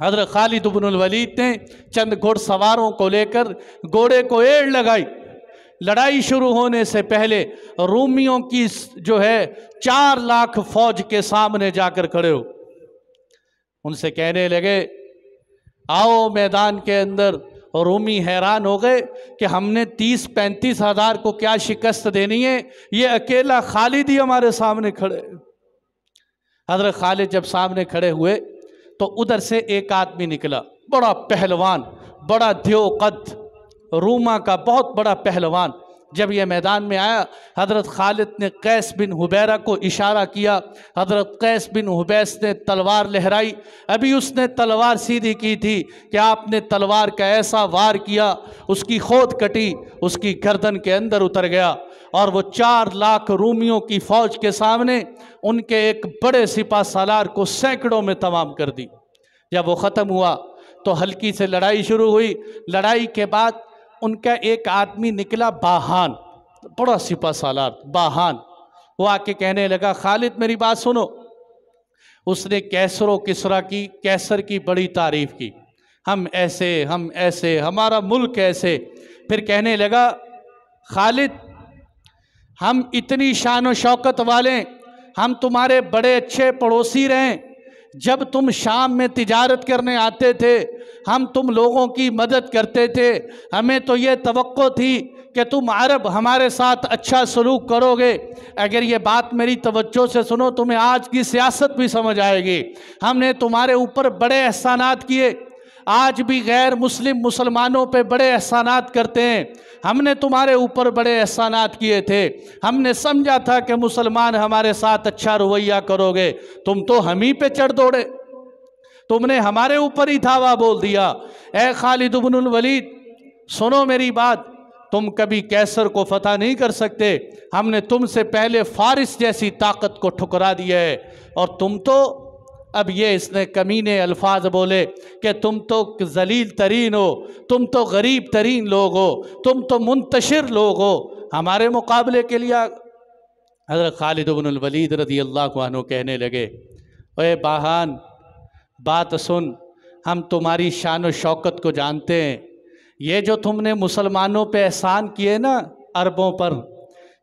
हज़रत खालिद इब्नुल वलीद ने चंद घुड़सवारों को लेकर घोड़े को एड़ लगाई। लड़ाई शुरू होने से पहले रूमियों की जो है 4 लाख फौज के सामने जाकर खड़े हो, उनसे कहने लगे आओ मैदान के अंदर। और रूमी हैरान हो गए कि हमने 30-35 हज़ार को क्या शिकस्त देनी है, ये अकेला खालिद ही हमारे सामने खड़े। हज़रत खालिद जब सामने खड़े हुए तो उधर से एक आदमी निकला, बड़ा पहलवान, बड़ा ध्योकद, रूमा का बहुत बड़ा पहलवान। जब यह मैदान में आया, हज़रत खालिद ने कैस बिन हुबैरा को इशारा किया, हज़रत कैस बिन हुबैस ने तलवार लहराई। अभी उसने तलवार सीधी की थी कि आपने तलवार का ऐसा वार किया, उसकी खोद कटी, उसकी गर्दन के अंदर उतर गया और वो 4 लाख रूमियों की फ़ौज के सामने उनके एक बड़े सिपा सालार को सैकड़ों में तमाम कर दी। जब वो ख़त्म हुआ तो हल्की से लड़ाई शुरू हुई। लड़ाई के बाद उनका एक आदमी निकला, बाहान, बड़ा सिपा सालार बाहान। वो आके कहने लगा, खालिद मेरी बात सुनो। उसने कैसर की बड़ी तारीफ़ की, हम ऐसे, हमारा मुल्क ऐसे। फिर कहने लगा, खालिद हम इतनी शान और शौकत वाले, हम तुम्हारे बड़े अच्छे पड़ोसी रहे। जब तुम शाम में तिजारत करने आते थे, हम तुम लोगों की मदद करते थे। हमें तो ये तवक्को थी कि तुम अरब हमारे साथ अच्छा सलूक करोगे। अगर ये बात मेरी तवज्जो से सुनो, तुम्हें आज की सियासत भी समझ आएगी। हमने तुम्हारे ऊपर बड़े एहसानात किए, आज भी गैर मुसलमानों पे बड़े एहसानात करते हैं। हमने तुम्हारे ऊपर बड़े एहसानात किए थे, हमने समझा था कि मुसलमान हमारे साथ अच्छा रवैया करोगे, तुम तो हम ही पे चढ़ दौड़े, तुमने हमारे ऊपर ही धावा बोल दिया। ए खालिद इब्नुल वलीद, सुनो मेरी बात, तुम कभी कैसर को फतह नहीं कर सकते। हमने तुमसे पहले फारिस जैसी ताकत को ठुकरा दिया है, और तुम तो अब ये इसने कमीने अल्फाज बोले कि तुम तो जलील तरीन हो, तुम तो गरीब तरीन लोग हो, तुम तो मुंतशिर लोग हो, हमारे मुकाबले के लिए। हज़रत खालिद इब्नुल वलीद रज़ी अल्लाहु अन्हु कहने लगे, ओए बाहान बात सुन, हम तुम्हारी शान और शौकत को जानते हैं। ये जो तुमने मुसलमानों पे एहसान किए ना, अरबों पर,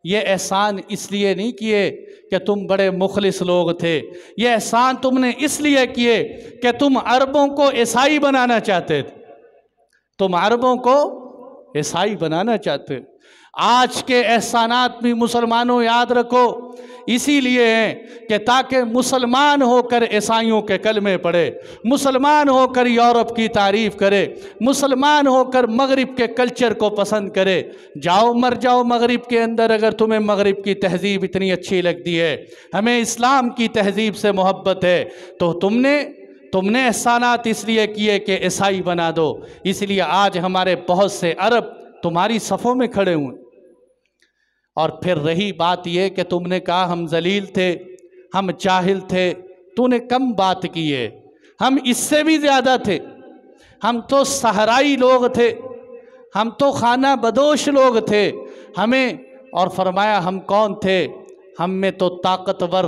ये एहसान इसलिए नहीं किए कि तुम बड़े मुखलिस लोग थे, ये एहसान तुमने इसलिए किए कि तुम अरबों को ईसाई बनाना चाहते थे। तुम अरबों को ईसाई बनाना चाहते हो। आज के एहसानात भी मुसलमानों याद रखो इसीलिए हैं कि ताकि मुसलमान होकर ईसाइयों के कलमे पढ़े, मुसलमान होकर यूरोप की तारीफ़ करे, मुसलमान होकर मगरिब के कल्चर को पसंद करे। जाओ मर जाओ मगरिब के अंदर, अगर तुम्हें मगरिब की तहज़ीब इतनी अच्छी लगती है, हमें इस्लाम की तहज़ीब से मोहब्बत है, तो तुमने एहसानात इसलिए किए कि ईसाई बना दो। इसलिए आज हमारे बहुत से अरब तुम्हारी सफ़ों में खड़े हुए। और फिर रही बात यह कि तुमने कहा हम जलील थे, हम जाहिल थे, तूने कम बात की है, हम इससे भी ज़्यादा थे। हम तो सहराई लोग थे, हम तो खाना बदोश लोग थे। और फरमाया हम कौन थे? हम में तो ताकतवर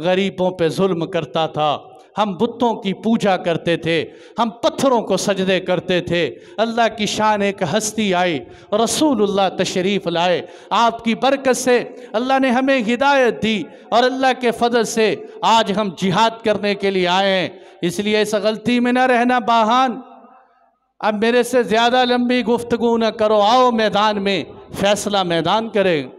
गरीबों पे जुल्म करता था, हम बुतों की पूजा करते थे, हम पत्थरों को सजदे करते थे। अल्लाह की शान एक हस्ती आई, रसूलुल्लाह तशरीफ़ लाए, आपकी बरकत से अल्लाह ने हमें हिदायत दी और अल्लाह के फजल से आज हम जिहाद करने के लिए आए हैं। इसलिए इस गलती में न रहना बाहान। अब मेरे से ज़्यादा लंबी गुफ्तगू न करो, आओ मैदान में, फैसला मैदान करें।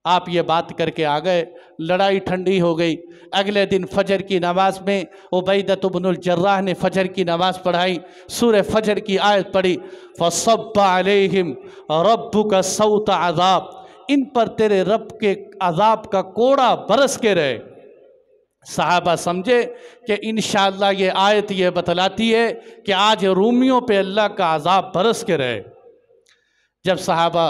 आप ये बात करके आ गए, लड़ाई ठंडी हो गई। अगले दिन फजर की नमाज में उबैदत इब्नुल जर्राह ने फजर की नमाज पढ़ाई, सूरह फजर की आयत पढ़ी, फसब्बा अलैहिम रब्बुका सौत अज़ाब, इन पर तेरे रब के अज़ाब का कोड़ा बरस के रहे। सहाबा समझे कि इंशाअल्लाह ये आयत ये बतलाती है कि आज रूमियों पे अल्लाह का अज़ाब बरस के रहे। जब सहाबा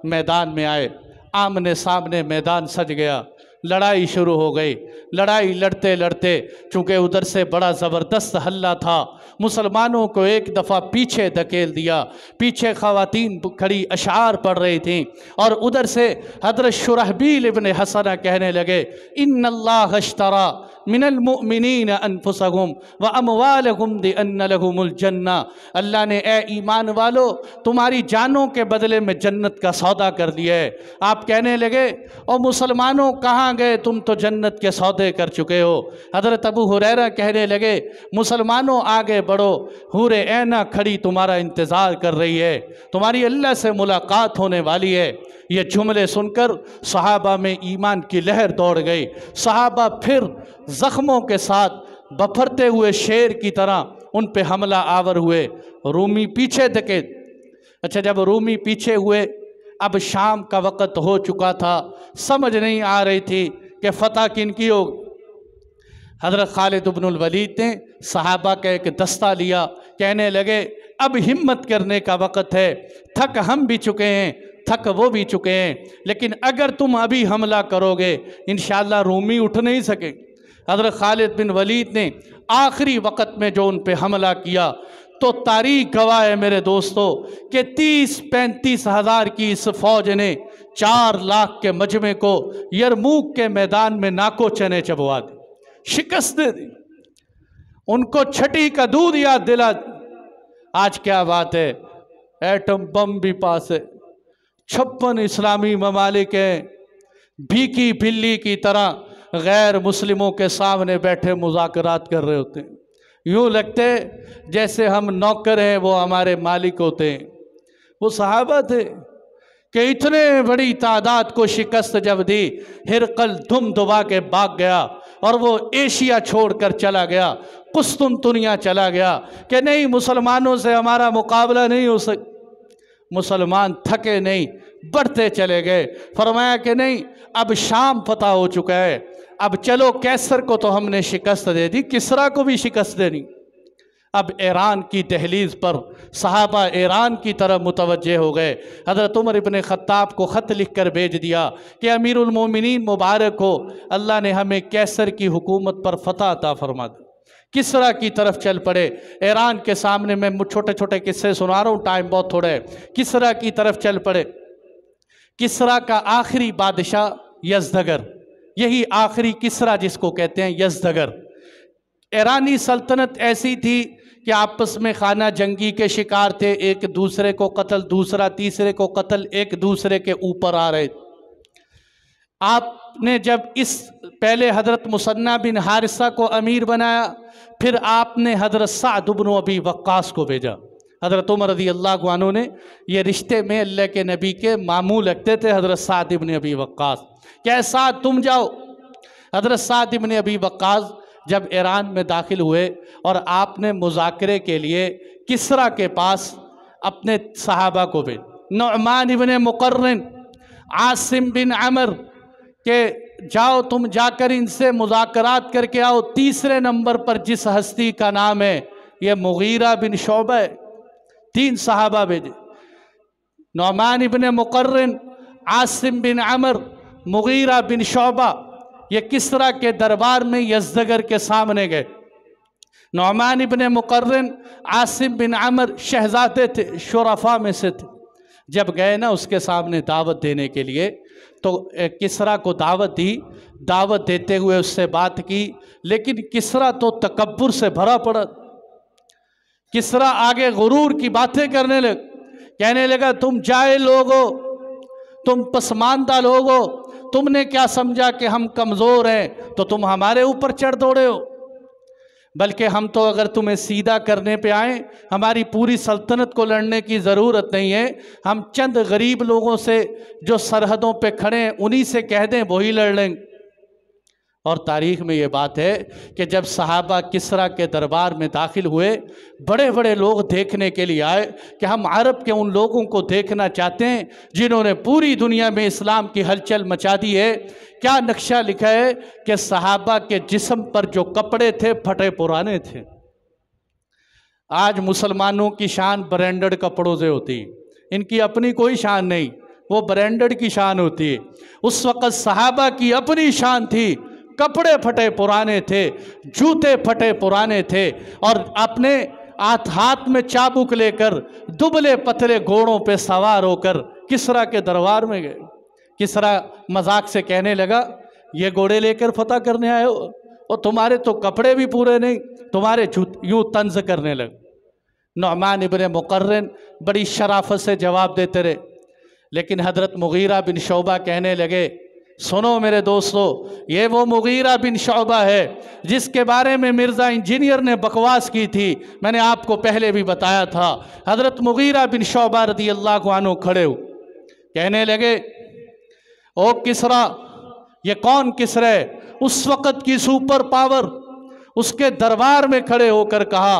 मैदान में आए, आमने सामने मैदान सज गया, लड़ाई शुरू हो गई। लड़ाई लड़ते लड़ते चूँकि उधर से बड़ा ज़बरदस्त हल्ला था, मुसलमानों को एक दफ़ा पीछे धकेल दिया। पीछे ख़वातीन खड़ी अशार पढ़ रही थीं और उधर से हज़रत शुरहबील इब्न हसना कहने लगे, इन्नल्लाह अश्तरा मिनल मुमिनीन अनफुसहुम व अमवालहुम बिअन्न लहुमुल जन्ना। अल्लाह ने ए ईमान वालो तुम्हारी जानों के बदले में जन्नत का सौदा कर दिया है। आप कहने लगे, और मुसलमानों कहाँ गए, तुम तो जन्नत के सौदे कर चुके हो। हज़रत अबू हुरैरा कहने लगे, मुसलमानों आगे बढ़ो, हूरे ऐना खड़ी तुम्हारा इंतज़ार कर रही है, तुम्हारी अल्लाह से मुलाकात होने वाली है। ये जुमले सुनकर सहाबा में ईमान की लहर दौड़ गई। सहाबा फिर ज़ख्मों के साथ बफरते हुए शेर की तरह उन पे हमला आवर हुए। रूमी पीछे धके। अच्छा, जब रूमी पीछे हुए, अब शाम का वक़्त हो चुका था, समझ नहीं आ रही थी कि फ़तह किनकी हो। हज़रत खालिद इब्नुल वलीद ने सहाबा का एक दस्ता लिया, कहने लगे अब हिम्मत करने का वक़्त है, थक हम भी चुके हैं, थक वो भी चुके हैं, लेकिन अगर तुम अभी हमला करोगे इंशाअल्लाह रूमी उठ नहीं सके। हज़रत खालिद बिन वलीद ने आखिरी वक़्त में जो उन पे हमला किया, तो तारीख गवाह है मेरे दोस्तों कि 30-35 हज़ार की इस फ़ौज ने 4 लाख के मजमे को यरमूक के मैदान में नाको चने चबवा दी, शिकस्त दे दी, उनको छठी का दूध याद दिला। आज क्या बात है, एटम बम भी पास है, 56 इस्लामी ममालिक हैं, भीखी बिल्ली की तरह गैर मुस्लिमों के सामने बैठे मुज़ाकरात कर रहे होते हैं। यूँ लगते जैसे हम नौकर हैं, वो हमारे मालिक होते हैं। वो सहाबा थे कि इतने बड़ी तादाद को शिकस्त जब दी, हिरकल दुम दुबा के भाग गया और वो एशिया छोड़कर चला गया, कुस्तुनतुनिया चला गया कि नहीं मुसलमानों से हमारा मुकाबला नहीं हो सकता। मुसलमान थके नहीं, बढ़ते चले गए। फरमाया कि नहीं, अब शाम फतह हो चुका है, अब चलो कैसर को तो हमने शिकस्त दे दी, किसरा को भी शिकस्त देनी। अब ईरान की दहलीज़ पर सहाबा ईरान की तरफ मुतवज्जे हो गए। हज़रत उमर इब्न ख़त्ताब को ख़त लिख कर भेज दिया कि अमीरुल मोमिनीन मुबारक हो, अल्लाह ने हमें कैसर की हुकूमत पर फ़तह अता फरमा दी। किसरा की तरफ चल पड़े। ईरान के सामने मैं छोटे छोटे किस्से सुना रहा हूँ, टाइम बहुत थोड़ा है। किसरा की तरफ चल पड़े। किसरा का आखिरी बादशाह यज़दगर, यही आखिरी किसरा जिसको कहते हैं यज़दगर। ईरानी सल्तनत ऐसी थी कि आपस में खाना जंगी के शिकार थे, एक दूसरे को कत्ल, दूसरा तीसरे को कत्ल, एक दूसरे के ऊपर आ रहे। आपने जब इस पहले हज़रत मुसन्ना बिन हारिसा को अमीर बनाया, फिर आपने हज़रत साद इब्न अबी वक्कास को भेजा। हज़रत उमर रज़ी अल्लाह अन्हु ने ये रिश्ते में अल्लाह के नबी के मामू लगते थे हज़रत साद इब्न अबी वक्कास। क्या साद तुम जाओ। हज़रत साद इब्न अबी वक्कास जब ईरान में दाखिल हुए और आपने मुज़ाकरे के लिए किसरा के पास अपने सहाबा को भेज, नुअमान इब्न मुकर्रिन, आसिम बिन अमर के जाओ तुम जाकर इनसे मुज़ाकरात करके आओ। तीसरे नंबर पर जिस हस्ती का नाम है ये मुगीरा बिन शोबा है। 3 सहाबा भेजे, नुअमान इब्न मुकर्रिन, आसिम बिन अमर, मुगीरा बिन शोबा। ये किसरा के दरबार में यज़दगर के सामने गए। नुअमान इब्न मुकर्रिन, आसिम बिन अमर शहजादे थे, शुरफा में से थे। जब गए ना उसके सामने दावत देने के लिए तो किसरा को दावत दी। दावत देते हुए उससे बात की, लेकिन किसरा तो तकब्बुर से भरा पड़ा। किसरा आगे गुरूर की बातें करने लग, कहने लगा तुम जाहिल लोग हो, तुम पसमानदा लोग हो, तुमने क्या समझा कि हम कमज़ोर हैं तो तुम हमारे ऊपर चढ़ दौड़े हो। बल्कि हम तो अगर तुम्हें सीधा करने पे आए, हमारी पूरी सल्तनत को लड़ने की ज़रूरत नहीं है। हम चंद गरीब लोगों से जो सरहदों पे खड़े हैं उन्हीं से कह दें वही लड़ लेंगे। और तारीख़ में ये बात है कि जब सहाबा किसरा के दरबार में दाखिल हुए, बड़े बड़े लोग देखने के लिए आए कि हम अरब के उन लोगों को देखना चाहते हैं जिन्होंने पूरी दुनिया में इस्लाम की हलचल मचा दी है। क्या नक्शा लिखा है कि सहाबा के जिस्म पर जो कपड़े थे फटे पुराने थे। आज मुसलमानों की शान ब्रांडेड कपड़ों से होती, इनकी अपनी कोई शान नहीं, वो ब्रांडेड की शान होती है। उस वक़्त सहाबा की अपनी शान थी, कपड़े फटे पुराने थे, जूते फटे पुराने थे, और अपने हाथ में चाबुक लेकर दुबले पतले घोड़ों पे सवार होकर किसरा के दरबार में गए। किसरा मजाक से कहने लगा ये घोड़े लेकर फतह करने आए हो, और तुम्हारे तो कपड़े भी पूरे नहीं, तुम्हारे यूँ तंज करने लगे। नुअमान इब्न मुकर्रिन बड़ी शराफत से जवाब देते रहे, लेकिन हज़रत मुगीरा बिन शोबा कहने लगे सुनो मेरे दोस्तों, ये वो मुगीरा बिन शोबा है जिसके बारे में मिर्ज़ा इंजीनियर ने बकवास की थी। मैंने आपको पहले भी बताया था। हज़रत मुगीरा बिन शोबा रज़ी अल्लाह अन्हु खड़े हो, कहने लगे ओ किसरा, ये कौन किसरा है। उस वक़्त की सुपर पावर उसके दरबार में खड़े होकर कहा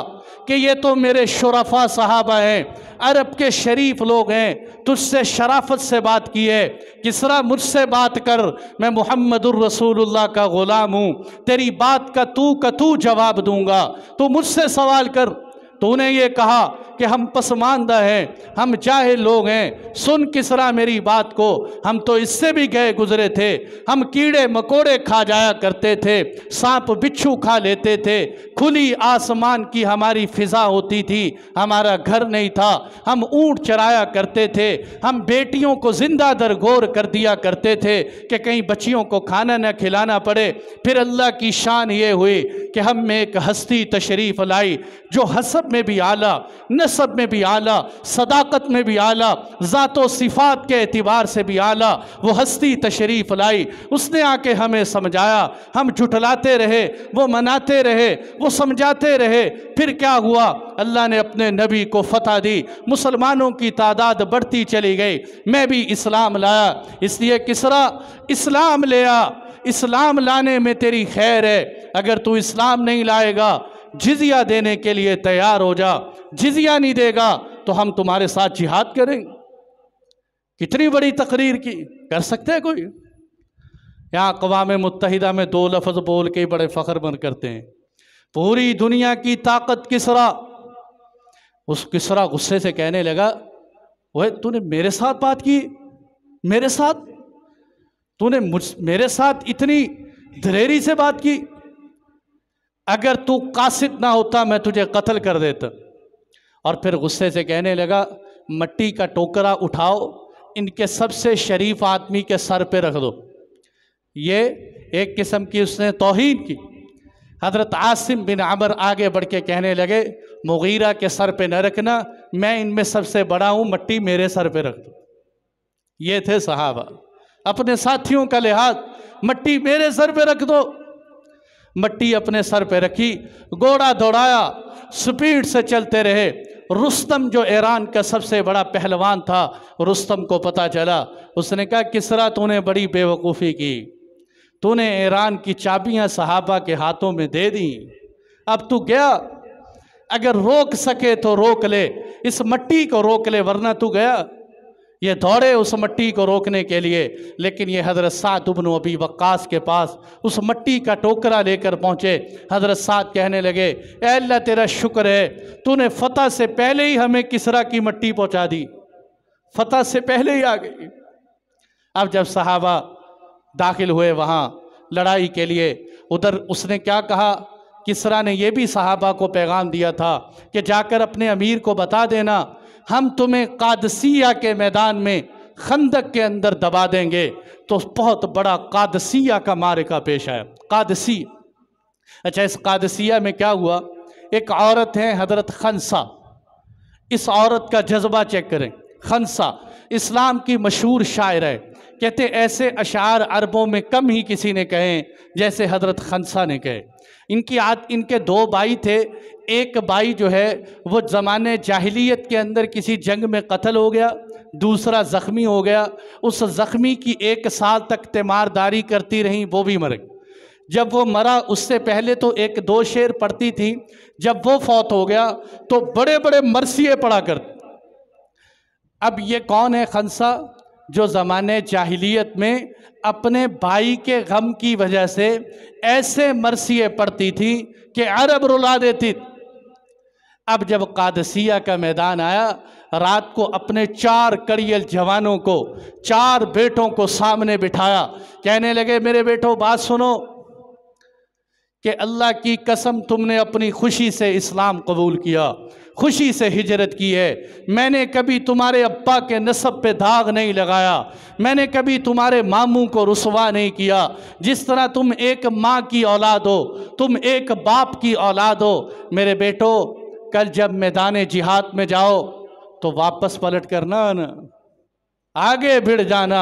कि ये तो मेरे शुरफा सहाबा हैं, अरब के शरीफ लोग हैं, तुझसे शराफत से बात की है। किसरा मुझसे बात कर, मैं मुहम्मदुर रसूलुल्लाह का ग़ुलाम हूँ, तेरी बात का तू जवाब दूंगा, तू मुझसे सवाल कर। तूने ये कहा कि हम पसमानदा हैं, हम जाहिल लोग हैं। सुन किसरा मेरी बात को, हम तो इससे भी गए गुजरे थे। हम कीड़े मकोड़े खा जाया करते थे, सांप बिच्छू खा लेते थे, खुली आसमान की हमारी फ़िज़ा होती थी, हमारा घर नहीं था, हम ऊँट चराया करते थे, हम बेटियों को जिंदा दरगोर कर दिया करते थे कि कहीं बच्चियों को खाना न खिलाना पड़े। फिर अल्लाह की शान ये हुई कि हम में एक हस्ती तशरीफ़ लाई जो हसब में भी आला, नसब में भी आला, सदाकत में भी आला, ज़ातो सिफ़ात के एतबार से भी आला, वो हस्ती तशरीफ़ लाई। उसने आके हमें समझाया, हम झुठलाते रहे, वो मनाते रहे, वो समझाते रहे। फिर क्या हुआ, अल्लाह ने अपने नबी को फतह दी, मुसलमानों की तादाद बढ़ती चली गई, मैं भी इस्लाम लाया। इसलिए किसरा इस्लाम ले आ, इस्लाम लाने में तेरी खैर है। अगर तू इस्लाम नहीं लाएगा, जिजिया देने के लिए तैयार हो जा, जिजिया नहीं देगा तो हम तुम्हारे साथ जिहाद करेंगे। कितनी बड़ी तकरीर की, कर सकते हैं कोई। यहाँ अक़वाम मुत्तहिदा में 2 लफ्ज़ बोल के ही बड़े फ़ख्र मन करते हैं, पूरी दुनिया की ताकत किसरा। उस किसरा गुस्से से कहने लगा वह तूने मेरे साथ बात की, मेरे साथ तूने मेरे साथ इतनी दलेरी से बात की, अगर तू कासिद ना होता मैं तुझे कत्ल कर देता। और फिर गुस्से से कहने लगा मट्टी का टोकरा उठाओ, इनके सबसे शरीफ आदमी के सर पे रख दो। ये एक किस्म की उसने तौहीन की। हज़रत आसिम बिन अमर आगे बढ़ के कहने लगे मुगीरा के सर पे न रखना, मैं इनमें सबसे बड़ा हूँ, मट्टी मेरे सर पे रख दो। ये थे सहाबा, अपने साथियों का लिहाज, मट्टी मेरे सर पे रख दो। मट्टी अपने सर पे रखी, घोड़ा दौड़ाया, स्पीड से चलते रहे। रुस्तम जो ईरान का सबसे बड़ा पहलवान था, रुस्तम को पता चला। उसने कहा किसरा तूने बड़ी बेवकूफ़ी की, तूने ईरान की चाबियां सहाबा के हाथों में दे दी। अब तू गया, अगर रोक सके तो रोक ले, इस मट्टी को रोक ले, वरना तू गया। ये दौड़े उस मट्टी को रोकने के लिए, लेकिन ये हज़रत साद इब्न अबी वक्कास के पास उस मट्टी का टोकरा लेकर पहुँचे। हज़रत साद कहने लगे, ए अल्लाह तेरा शुक्र है, तूने फ़तह से पहले ही हमें किसरा की मट्टी पहुँचा दी, फ़तह से पहले ही आ गई। अब जब सहाबा दाखिल हुए वहाँ लड़ाई के लिए, उधर उसने क्या कहा, किसरा ने यह भी सहाबा को पैगाम दिया था कि जाकर अपने अमीर को बता देना, हम तुम्हें कादसिया के मैदान में खंदक के अंदर दबा देंगे। तो बहुत बड़ा कादसिया का मारिका पेश आया। कादसी, अच्छा, इस कादसिया में क्या हुआ, एक औरत है हज़रत खंसा, इस औरत का जज्बा चेक करें। खंसा इस्लाम की मशहूर शायर है, कहते ऐसे अशार अरबों में कम ही किसी ने कहे जैसे हज़रत खंसा ने कहे। इनके दो भाई थे, एक भाई जो है वो ज़माने जाहिलियत के अंदर किसी जंग में कत्ल हो गया, दूसरा ज़ख्मी हो गया। उस ज़ख्मी की 1 साल तक तीमारदारी करती रहीं, वो भी मर गई। जब वो मरा उससे पहले तो 1-2 शेर पढ़ती थी, जब वो फौत हो गया तो बड़े बड़े मरसिए पढ़ा करती। अब ये कौन है खंसा, जो ज़माने जाहिलियत में अपने भाई के गम की वजह से ऐसे मरसिए पढ़ती थी कि अरब रुला देती। अब जब कादसिया का मैदान आया, रात को अपने 4 कड़ियल जवानों को, 4 बेटों को सामने बिठाया, कहने लगे मेरे बेटों बात सुनो कि अल्लाह की कसम तुमने अपनी खुशी से इस्लाम कबूल किया, खुशी से हिजरत की है। मैंने कभी तुम्हारे अब्बा के नसब पे दाग नहीं लगाया, मैंने कभी तुम्हारे मामू को रुसवा नहीं किया। जिस तरह तुम एक माँ की औलाद हो, तुम एक बाप की औलाद हो। मेरे बेटो, कल जब मैदान जिहाद में जाओ तो वापस पलट करना ना, आगे भिड़ जाना,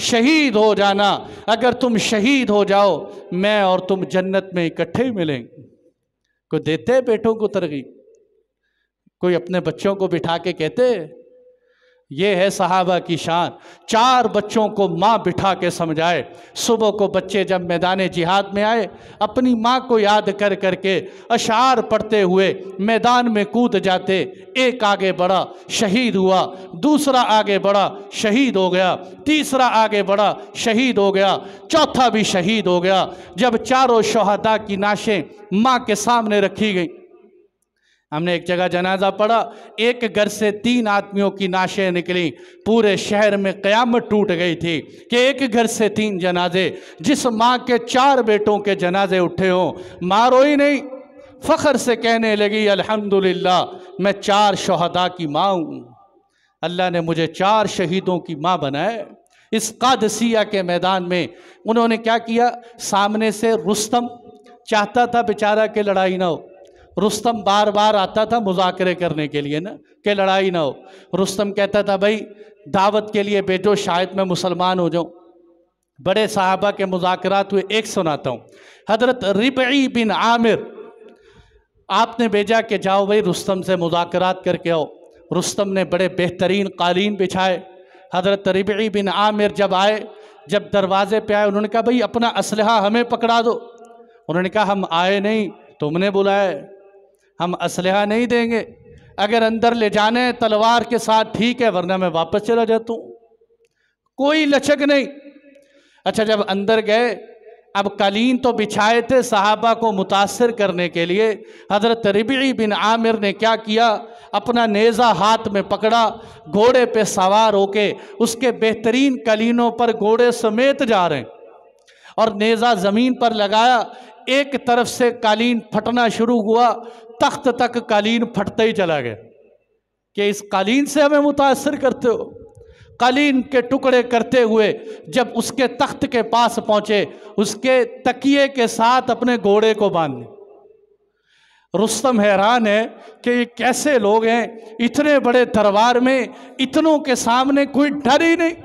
शहीद हो जाना। अगर तुम शहीद हो जाओ, मैं और तुम जन्नत में इकट्ठे मिलेंगे। कोई देते बेटों को तरगीब, कोई अपने बच्चों को बिठा के कहते। ये है सहाबा की शान। 4 बच्चों को माँ बिठा के समझाए। सुबह को बच्चे जब मैदान जिहाद में आए, अपनी माँ को याद कर करके अशार पढ़ते हुए मैदान में कूद जाते। एक आगे बढ़ा, शहीद हुआ, दूसरा आगे बढ़ा, शहीद हो गया, तीसरा आगे बढ़ा, शहीद हो गया, चौथा भी शहीद हो गया। जब चारों शहादा की नाशें माँ के सामने रखी गई, हमने एक जगह जनाजा पढ़ा, एक घर से 3 आदमियों की नाशें निकली, पूरे शहर में क़यामत टूट गई थी कि एक घर से 3 जनाजे। जिस माँ के 4 बेटों के जनाजे उठे हों, माँ रोई नहीं, फ़ख्र से कहने लगी अल्हम्दुलिल्लाह मैं 4 शहादा की माँ हूँ, अल्लाह ने मुझे 4 शहीदों की माँ बनाए। इस कादसिया के मैदान में उन्होंने क्या किया, सामने से रुस्तम चाहता था बेचारा कि लड़ाई ना हो। रुस्तम बार बार आता था मुज़ाकरे करने के लिए ना, कि लड़ाई ना हो। रुस्तम कहता था भाई दावत के लिए भेजो, शायद मैं मुसलमान हो जाऊँ। बड़े साहबा के मुज़ाकरात हुए, एक सुनाता हूँ। हज़रत रिबई बिन आमिर आपने भेजा कि जाओ भाई रुस्तम से मुज़ाकरात करके आओ। रुस्तम ने बड़े बेहतरीन कालीन बिछाए। हज़रत रिबई बिन आमिर जब आए, जब दरवाजे पे आए, उन्होंने कहा भाई अपना असलहा हमें पकड़ा दो। उन्होंने कहा हम आए नहीं, तुमने बुलाया, हम असलहा नहीं देंगे। अगर अंदर ले जाने तलवार के साथ ठीक है, वरना मैं वापस चला जाता हूँ। कोई लचक नहीं। अच्छा, जब अंदर गए, अब कालीन तो बिछाए थे सहाबा को मुतासर करने के लिए। हज़रत रिबई बिन आमिर ने क्या किया, अपना नेज़ा हाथ में पकड़ा, घोड़े पे सवार होके उसके बेहतरीन कालीनों पर घोड़े समेत जा रहे हैं और नेज़ा ज़मीन पर लगाया। एक तरफ से कालीन फटना शुरू हुआ, तख्त तक कालीन फटते ही चला गया कि इस कालीन से हमें मुतासर करते हो। कालीन के टुकड़े करते हुए जब उसके तख्त के पास पहुंचे, उसके तकिए के साथ अपने घोड़े को बांधे। रुस्तम हैरान है कि ये कैसे लोग हैं, इतने बड़े दरबार में इतनों के सामने कोई डर ही नहीं।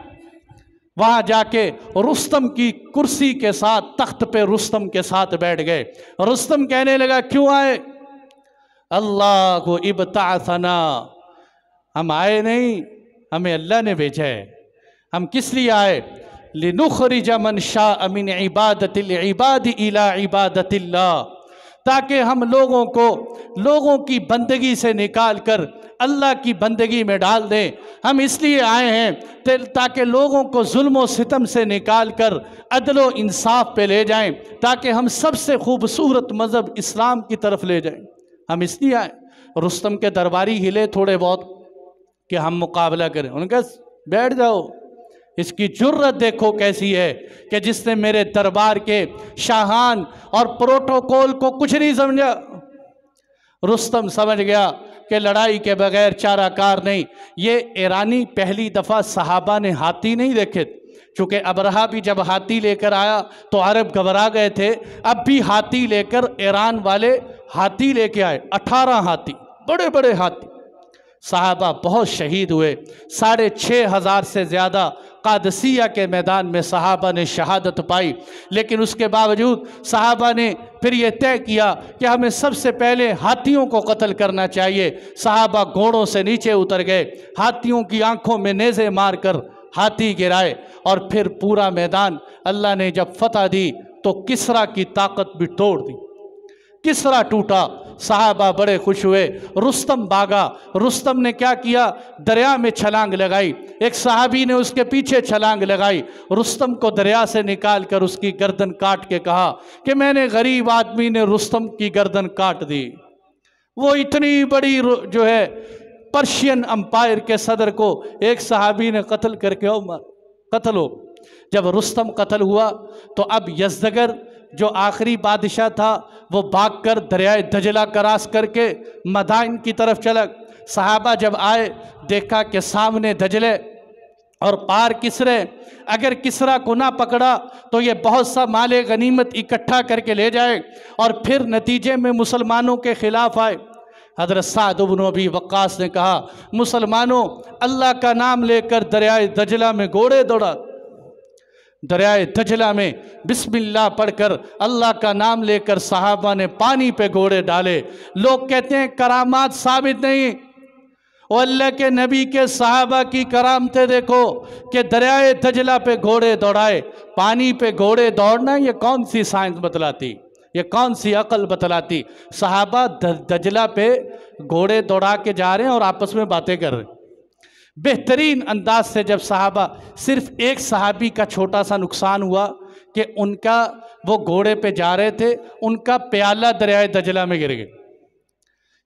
वहां जाके रुस्तम की कुर्सी के साथ, तख्त पे रुस्तम के साथ बैठ गए। रुस्तम कहने लगा क्यों आए? अल्लाह को इब्ताअसना, हम आए नहीं, हमें अल्लाह ने भेजा है। हम किस लिए आए? लिनुखरिज मन शाअ मिन इबादतिल इबादी इला इबादतिल्लाह, ताकि हम लोगों को लोगों की बंदगी से निकाल कर अल्लाह की बंदगी में डाल दें। हम इसलिए आए हैं ताकि लोगों को जुल्म व सितम से निकाल कर अदल व इंसाफ पे ले जाएं, ताकि हम सबसे खूबसूरत मज़हब इस्लाम की तरफ ले जाएं। हम इसलिए आए। रुस्तम के दरबारी हिले थोड़े बहुत कि हम मुकाबला करें। उन्होंने कहा बैठ जाओ, इसकी जुर्रत देखो कैसी है कि जिसने मेरे दरबार के शाहान और प्रोटोकॉल को कुछ नहीं समझा। रुस्तम समझ गया कि लड़ाई के बगैर चारा कार नहीं। ये ईरानी पहली दफ़ा सहाबा ने हाथी नहीं देखे, चूँकि अबरहा भी जब हाथी लेकर आया तो अरब घबरा गए थे। अब भी हाथी लेकर ईरान वाले हाथी लेके आए, 18 हाथी, बड़े बड़े हाथी। सहाबा बहुत शहीद हुए, 6500 से ज़्यादा कादसिया के मैदान में सहाबा ने शहादत पाई। लेकिन उसके बावजूद सहाबा ने फिर ये तय किया कि हमें सबसे पहले हाथियों को कत्ल करना चाहिए। सहाबा घोड़ों से नीचे उतर गए, हाथियों की आंखों में नेज़े मार कर हाथी गिराए, और फिर पूरा मैदान अल्लाह ने जब फतह दी तो किसरा की ताकत भी तोड़ दी, किसरा टूटा। सहाबा बड़े खुश हुए। रुस्तम भागा। रुस्तम ने क्या किया? दरिया में छलांग लगाई। एक सहाबी ने उसके पीछे छलांग लगाई। रुस्तम को दरिया से निकाल कर उसकी गर्दन काट के कहा कि मैंने गरीब आदमी ने रुस्तम की गर्दन काट दी। वो इतनी बड़ी जो है पर्शियन अम्पायर के सदर को एक सहाबी ने कत्ल करके कत्ल हो। जब रुस्तम कत्ल हुआ तो अब यज़दगर जो आखिरी बादशाह था वो भागकर दरियाए दजला क्रॉस करके मदाइन की तरफ चला। सहाबा जब आए देखा कि सामने दजले और पार किसरे। अगर किसरा को ना पकड़ा तो ये बहुत सा माले गनीमत इकट्ठा करके ले जाए और फिर नतीजे में मुसलमानों के खिलाफ आए। हज़रत साद इब्न अबी वक्कास ने कहा, मुसलमानों, अल्लाह का नाम लेकर दरियाए दजला में घोड़े दौड़ा। दरियाए दजला में बिस्मिल्लाह पढ़कर अल्लाह का नाम लेकर सहाबा ने पानी पे घोड़े डाले। लोग कहते हैं करामात साबित नहीं, और अल्लाह के नबी के सहाबा की करामतें देखो कि दरियाए दजला पे घोड़े दौड़ाए। पानी पे घोड़े दौड़ना ये कौन सी साइंस बतलाती, ये कौन सी अकल बतलाती? सहाबा दजला पे घोड़े दौड़ा के जा रहे हैं और आपस में बातें कर रहे हैं। बेहतरीन अंदाज से जब सहाबा, सिर्फ एक सहाबी का छोटा सा नुकसान हुआ कि उनका, वो घोड़े पे जा रहे थे, उनका प्याला दरियाए दजला में गिर गया।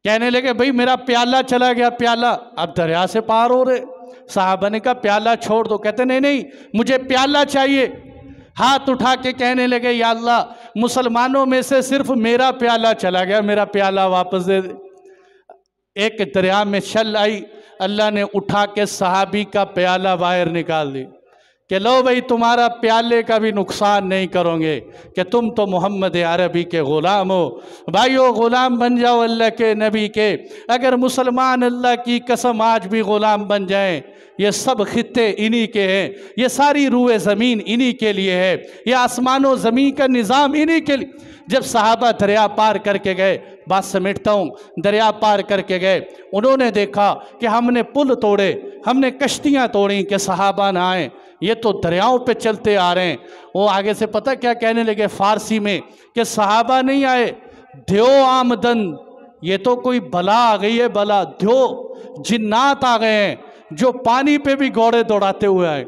कहने लगे भाई मेरा प्याला चला गया, प्याला। अब दरिया से पार हो रहे। सहाबा ने कहा प्याला छोड़ दो। कहते नहीं नहीं, मुझे प्याला चाहिए। हाथ उठा के कहने लगे या अल्लाह, मुसलमानों में से सिर्फ मेरा प्याला चला गया, मेरा प्याला वापस दे दे। एक दरिया में शल आई, अल्लाह ने उठा के सहाबी का प्याला बाहर निकाल दी कि लो भाई तुम्हारा प्याले का भी नुकसान नहीं करोगे कि तुम तो मोहम्मद अरबी के ग़ुलाम हो। भाइयों, ग़ुलाम बन जाओ अल्लाह के नबी के। अगर मुसलमान अल्लाह की कसम आज भी ग़ुलाम बन जाएं, ये सब खित्ते इन्हीं के हैं, ये सारी रूए ज़मीन इन्हीं के लिए है, ये आसमानों ज़मीन का निज़ाम इन्हीं के लिए। जब सहाबा दरिया पार करके गए, बात समेटता हूँ, दरिया पार करके गए, उन्होंने देखा कि हमने पुल तोड़े, हमने कश्तियाँ तोड़ी कि सहाबा ना आए, ये तो दरियाओं पे चलते आ रहे हैं। वो आगे से पता क्या कहने लगे फ़ारसी में कि सहाबा नहीं आए, ध्यो आमदन, ये तो कोई बला आ गई है, बला, ध्यो जिन्नात आ गए हैं जो पानी पे भी घोड़े दौड़ाते हुए आए।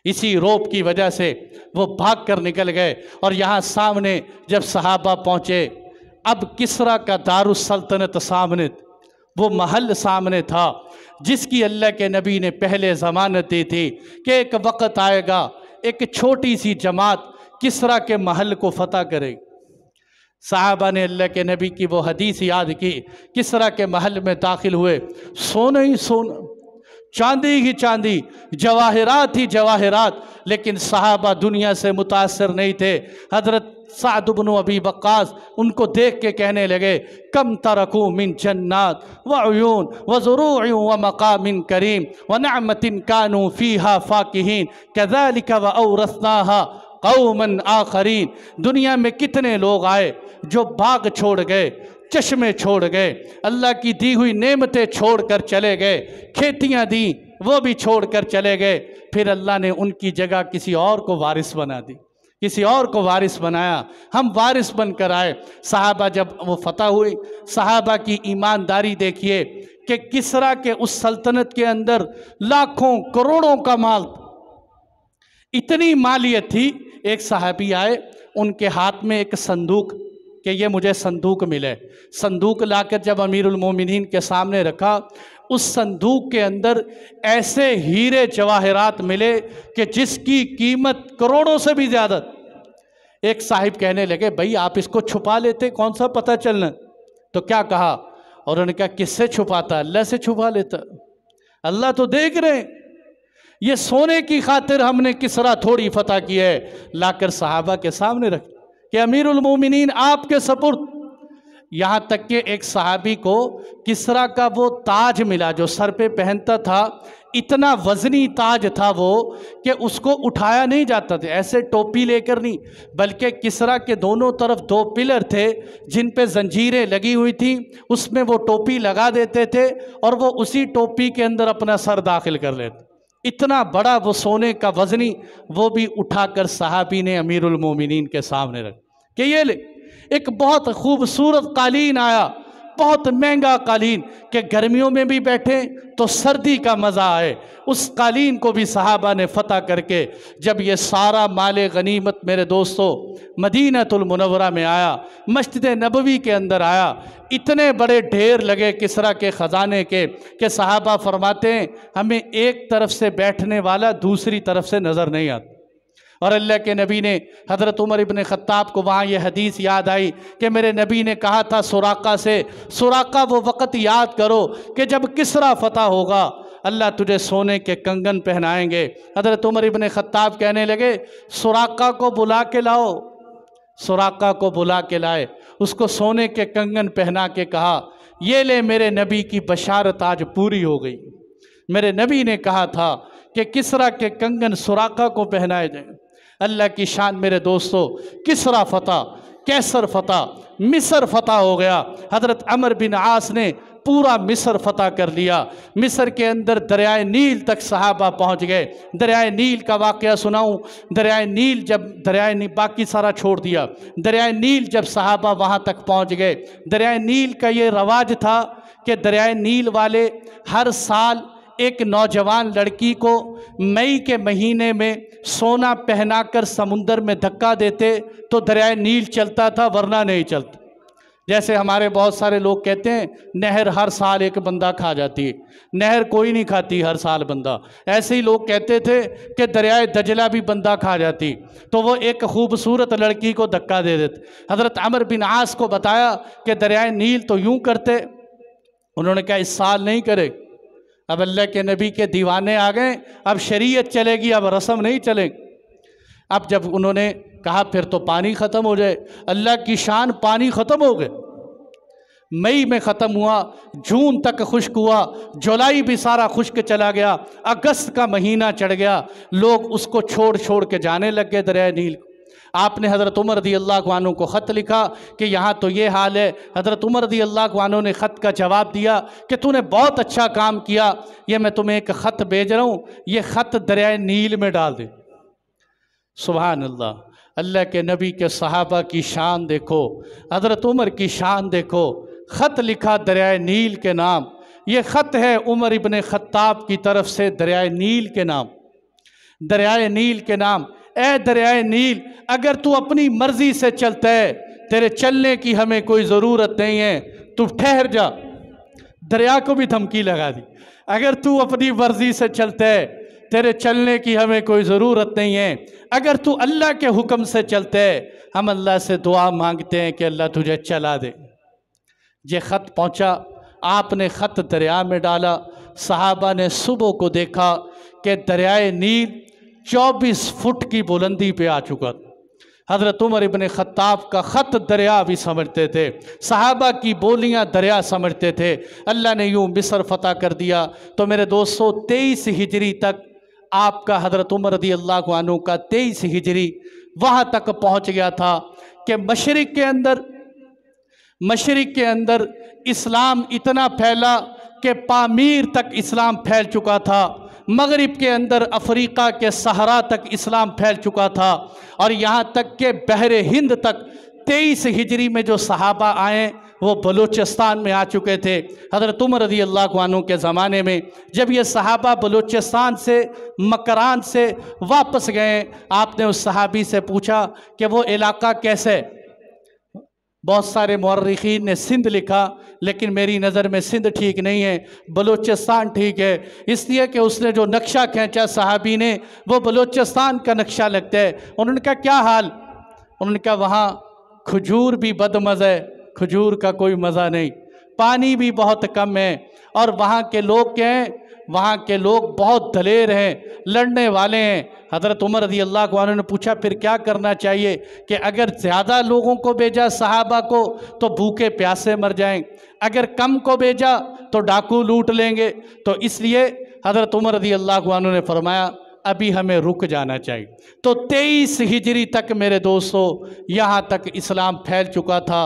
इसी रोब की वजह से वो भाग कर निकल गए। और यहाँ सामने जब सहाबा पहुँचे, अब किसरा का दारुस सल्तनत सामने, वो महल सामने था जिसकी अल्लाह के नबी ने पहले ज़मानत दी थी कि एक वक़्त आएगा एक छोटी सी जमात किसरा के महल को फतह करेगी। सहाबा ने अल्लाह के नबी की वो हदीस याद की। किसरा के महल में दाखिल हुए, सोना ही सोना, चांदी ही चांदी, जवाहरात ही जवाहरात, लेकिन सहाबा दुनिया से मुतासर नहीं थे। हज़रत साद इब्न अबी वक्कास उनको देख के कहने लगे, कम तरकू मिन जन्नात व उयून व ज़ुरूअ व मक़ामिन करीम व नअमतिन कानू फ़ीहा फ़ाकिहीन कज़ालिक व औरसनाहा कौमन आखरीन। दुनिया में कितने लोग आए जो भाग छोड़ गए, चश्मे छोड़ गए, अल्लाह की दी हुई नेमतें छोड़ कर चले गए, खेतियाँ दी वो भी छोड़ कर चले गए। फिर अल्लाह ने उनकी जगह किसी और को वारिस बना दी, किसी और को वारिस बनाया, हम वारिस बनकर आए। सहाबा जब वो फतह हुई, सहाबा की ईमानदारी देखिए कि किसरा के उस सल्तनत के अंदर लाखों करोड़ों का माल, इतनी मालियत थी। एक सहाबी आए, उनके हाथ में एक संदूक कि ये मुझे संदूक मिले। संदूक लाकर जब अमीरुल मोमिनीन के सामने रखा, उस संदूक के अंदर ऐसे हीरे जवाहरात मिले कि जिसकी कीमत करोड़ों से भी ज़्यादा। एक साहिब कहने लगे, भाई आप इसको छुपा लेते, कौन सा पता चलना। तो क्या कहा, और उन्होंने कहा किससे छुपाता, अल्लाह से छुपा लेता, अल्लाह तो देख रहे हैं। ये सोने की खातिर हमने किसरा थोड़ी फतह की है, लाकर सहाबा के सामने रख कि अमीरुल मोमिनीन आपके सपुर्द। यहाँ तक कि एक सहाबी को किसरा का वो ताज मिला जो सर पे पहनता था, इतना वजनी ताज था वो कि उसको उठाया नहीं जाता था, ऐसे टोपी लेकर नहीं, बल्कि किसरा के दोनों तरफ दो पिलर थे जिन पे जंजीरें लगी हुई थी, उसमें वो टोपी लगा देते थे और वो उसी टोपी के अंदर अपना सर दाखिल कर लेते। इतना बड़ा वो सोने का वजनी, वो भी उठाकर सहाबी ने अमीरुल मोमिनीन के सामने रख कि ये ले। एक बहुत खूबसूरत कालीन आया, बहुत महंगा कालीन कि गर्मियों में भी बैठे तो सर्दी का मज़ा आए। उस कालीन को भी सहाबा ने फतह करके जब ये सारा माले गनीमत मेरे दोस्तों मदीनतुल मुनव्वरा में आया, मस्जिद नबवी के अंदर आया, इतने बड़े ढेर लगे किसरा के ख़जाने के कि सहाबा फरमाते हैं हमें एक तरफ से बैठने वाला दूसरी तरफ से नज़र नहीं आता। और अल्लाह के नबी ने हज़रत उमर इब्न ख़त्ताब को वहाँ ये हदीस याद आई कि मेरे नबी ने कहा था सुराका से, सुराका वो वक़्त याद करो कि जब किसरा फतह होगा अल्लाह तुझे सोने के कंगन पहनाएंगे। हज़रत उमर इब्न ख़त्ताब कहने लगे सुराका को बुला के लाओ, सुराका को बुला के लाए, उसको सोने के कंगन पहना के कहा ये ले मेरे नबी की बशारत आज पूरी हो गई। मेरे नबी ने कहा था कि किसरा के कंगन सुराका को पहनाए जाएं। अल्लाह की शान मेरे दोस्तों, किसरा फतह, कैसर फतह, मिस्र फतह हो गया। हज़रत अमर बिन आस ने पूरा मिस्र फतह कर लिया। मिस्र के अंदर दरियाए नील तक सहाबा पहुंच गए। दरियाए नील का वाक़या सुनाऊं, दरियाए नील जब दरियाए नील बाकी सारा छोड़ दिया, दरियाए नील जब सहाबा वहाँ तक पहुँच गए, दरियाए नील का ये रवाज था कि दरियाए नील वाले हर साल एक नौजवान लड़की को मई के महीने में सोना पहनाकर समुंदर में धक्का देते तो दरियाए नील चलता था, वरना नहीं चलता। जैसे हमारे बहुत सारे लोग कहते हैं नहर हर साल एक बंदा खा जाती है, नहर कोई नहीं खाती हर साल बंदा। ऐसे ही लोग कहते थे कि दरियाए दजला भी बंदा खा जाती, तो वो एक खूबसूरत लड़की को धक्का दे देते। हज़रत अमर बिन आस को बताया कि दरियाए नील तो यूँ करते, उन्होंने कहा इस साल नहीं करे। अब अल्लाह के नबी के दीवाने आ गए, अब शरीयत चलेगी, अब रस्म नहीं चलेगी। अब जब उन्होंने कहा फिर तो पानी ख़त्म हो जाए, अल्लाह की शान पानी ख़त्म हो गए। मई में ख़त्म हुआ, जून तक खुश्क हुआ, जुलाई भी सारा खुश्क चला गया, अगस्त का महीना चढ़ गया, लोग उसको छोड़ छोड़ के जाने लग गए दरिया नील। आपने हज़रत उमर रज़ियल्लाहु अन्हु को ख़त लिखा कि यहाँ तो ये हाल है। हज़रत उमर रज़ियल्लाहु अन्हु ने ख़त का जवाब दिया कि तूने बहुत अच्छा काम किया, ये मैं तुम्हें एक ख़त भेज रहा हूँ, ये ख़त दरिया नील में डाल दे। सुभान अल्लाह, अल्लाह के नबी के सहाबा की शान देखो, हज़रत उमर की शान देखो। ख़त लिखा दरिया नील के नाम, ये ख़त है उमर इब्न ख़त्ताब की तरफ से दरिया नील के नाम, दरिया नील के नाम। ए दरिया नील, अगर तू अपनी मर्ज़ी से चलता है, तेरे चलने की हमें कोई ज़रूरत नहीं है, तू ठहर जा। दरिया को भी धमकी लगा दी, अगर तू अपनी मर्ज़ी से चलता है, तेरे चलने की हमें कोई ज़रूरत नहीं है। अगर तू अल्लाह के हुक्म से चलते है, हम अल्लाह से दुआ मांगते हैं कि अल्लाह तुझे चला दे। ये ख़त पहुँचा, आपने ख़त दरिया में डाला। सहाबा ने सुबह को देखा कि दरियाए नील 24 फुट की बुलंदी पे आ चुका। हज़रत उमर इब्न ख़त्ताब का ख़त दरिया भी समझते थे, सहाबा की बोलियां दरिया समझते थे। अल्लाह ने यूँ मिस्र फ़तह कर दिया। तो मेरे दोस्तों 23 हिजरी तक आपका हज़रत उमर रज़ियल्लाहु अन्हु का 23 हिजरी वहाँ तक पहुँच गया था कि मशरिक़ के अंदर मशरिक़ के अंदर इस्लाम इतना फैला कि पामीर तक इस्लाम फैल चुका था, मगरिब के अंदर अफ्रीका के सहरा तक इस्लाम फैल चुका था, और यहाँ तक के बहरे हिंद तक 23 हिजरी में जो सहाबा आए वो बलूचिस्तान में आ चुके थे। हज़रत उमर रज़ी अल्लाह अन्हु के ज़माने में जब ये सहाबा बलूचिस्तान से मकरान से वापस गए, आपने उस सहाबी से पूछा कि वो इलाका कैसे। बहुत सारे मुअर्रिखीन ने सिंध लिखा, लेकिन मेरी नज़र में सिंध ठीक नहीं है, बलूचिस्तान ठीक है, इसलिए कि उसने जो नक्शा खींचा सहाबी ने वो बलूचिस्तान का नक्शा लगता है। उन्होंने कहा क्या हाल? उन्होंने कहा वहाँ खजूर भी बदमज़ा है, खजूर का कोई मज़ा नहीं, पानी भी बहुत कम है, और वहाँ के लोग क्या हैं, वहाँ के लोग बहुत दलेर हैं, लड़ने वाले हैं। हज़रत उमर रज़ी अल्लाह अन्हु ने पूछा फिर क्या करना चाहिए कि अगर ज़्यादा लोगों को भेजा सहाबा को तो भूखे प्यासे मर जाएं, अगर कम को भेजा तो डाकू लूट लेंगे। तो इसलिए हज़रत उमर रज़ी अल्लाह अन्हु ने फरमाया अभी हमें रुक जाना चाहिए। तो 23 हिजरी तक मेरे दोस्तों यहाँ तक इस्लाम फैल चुका था।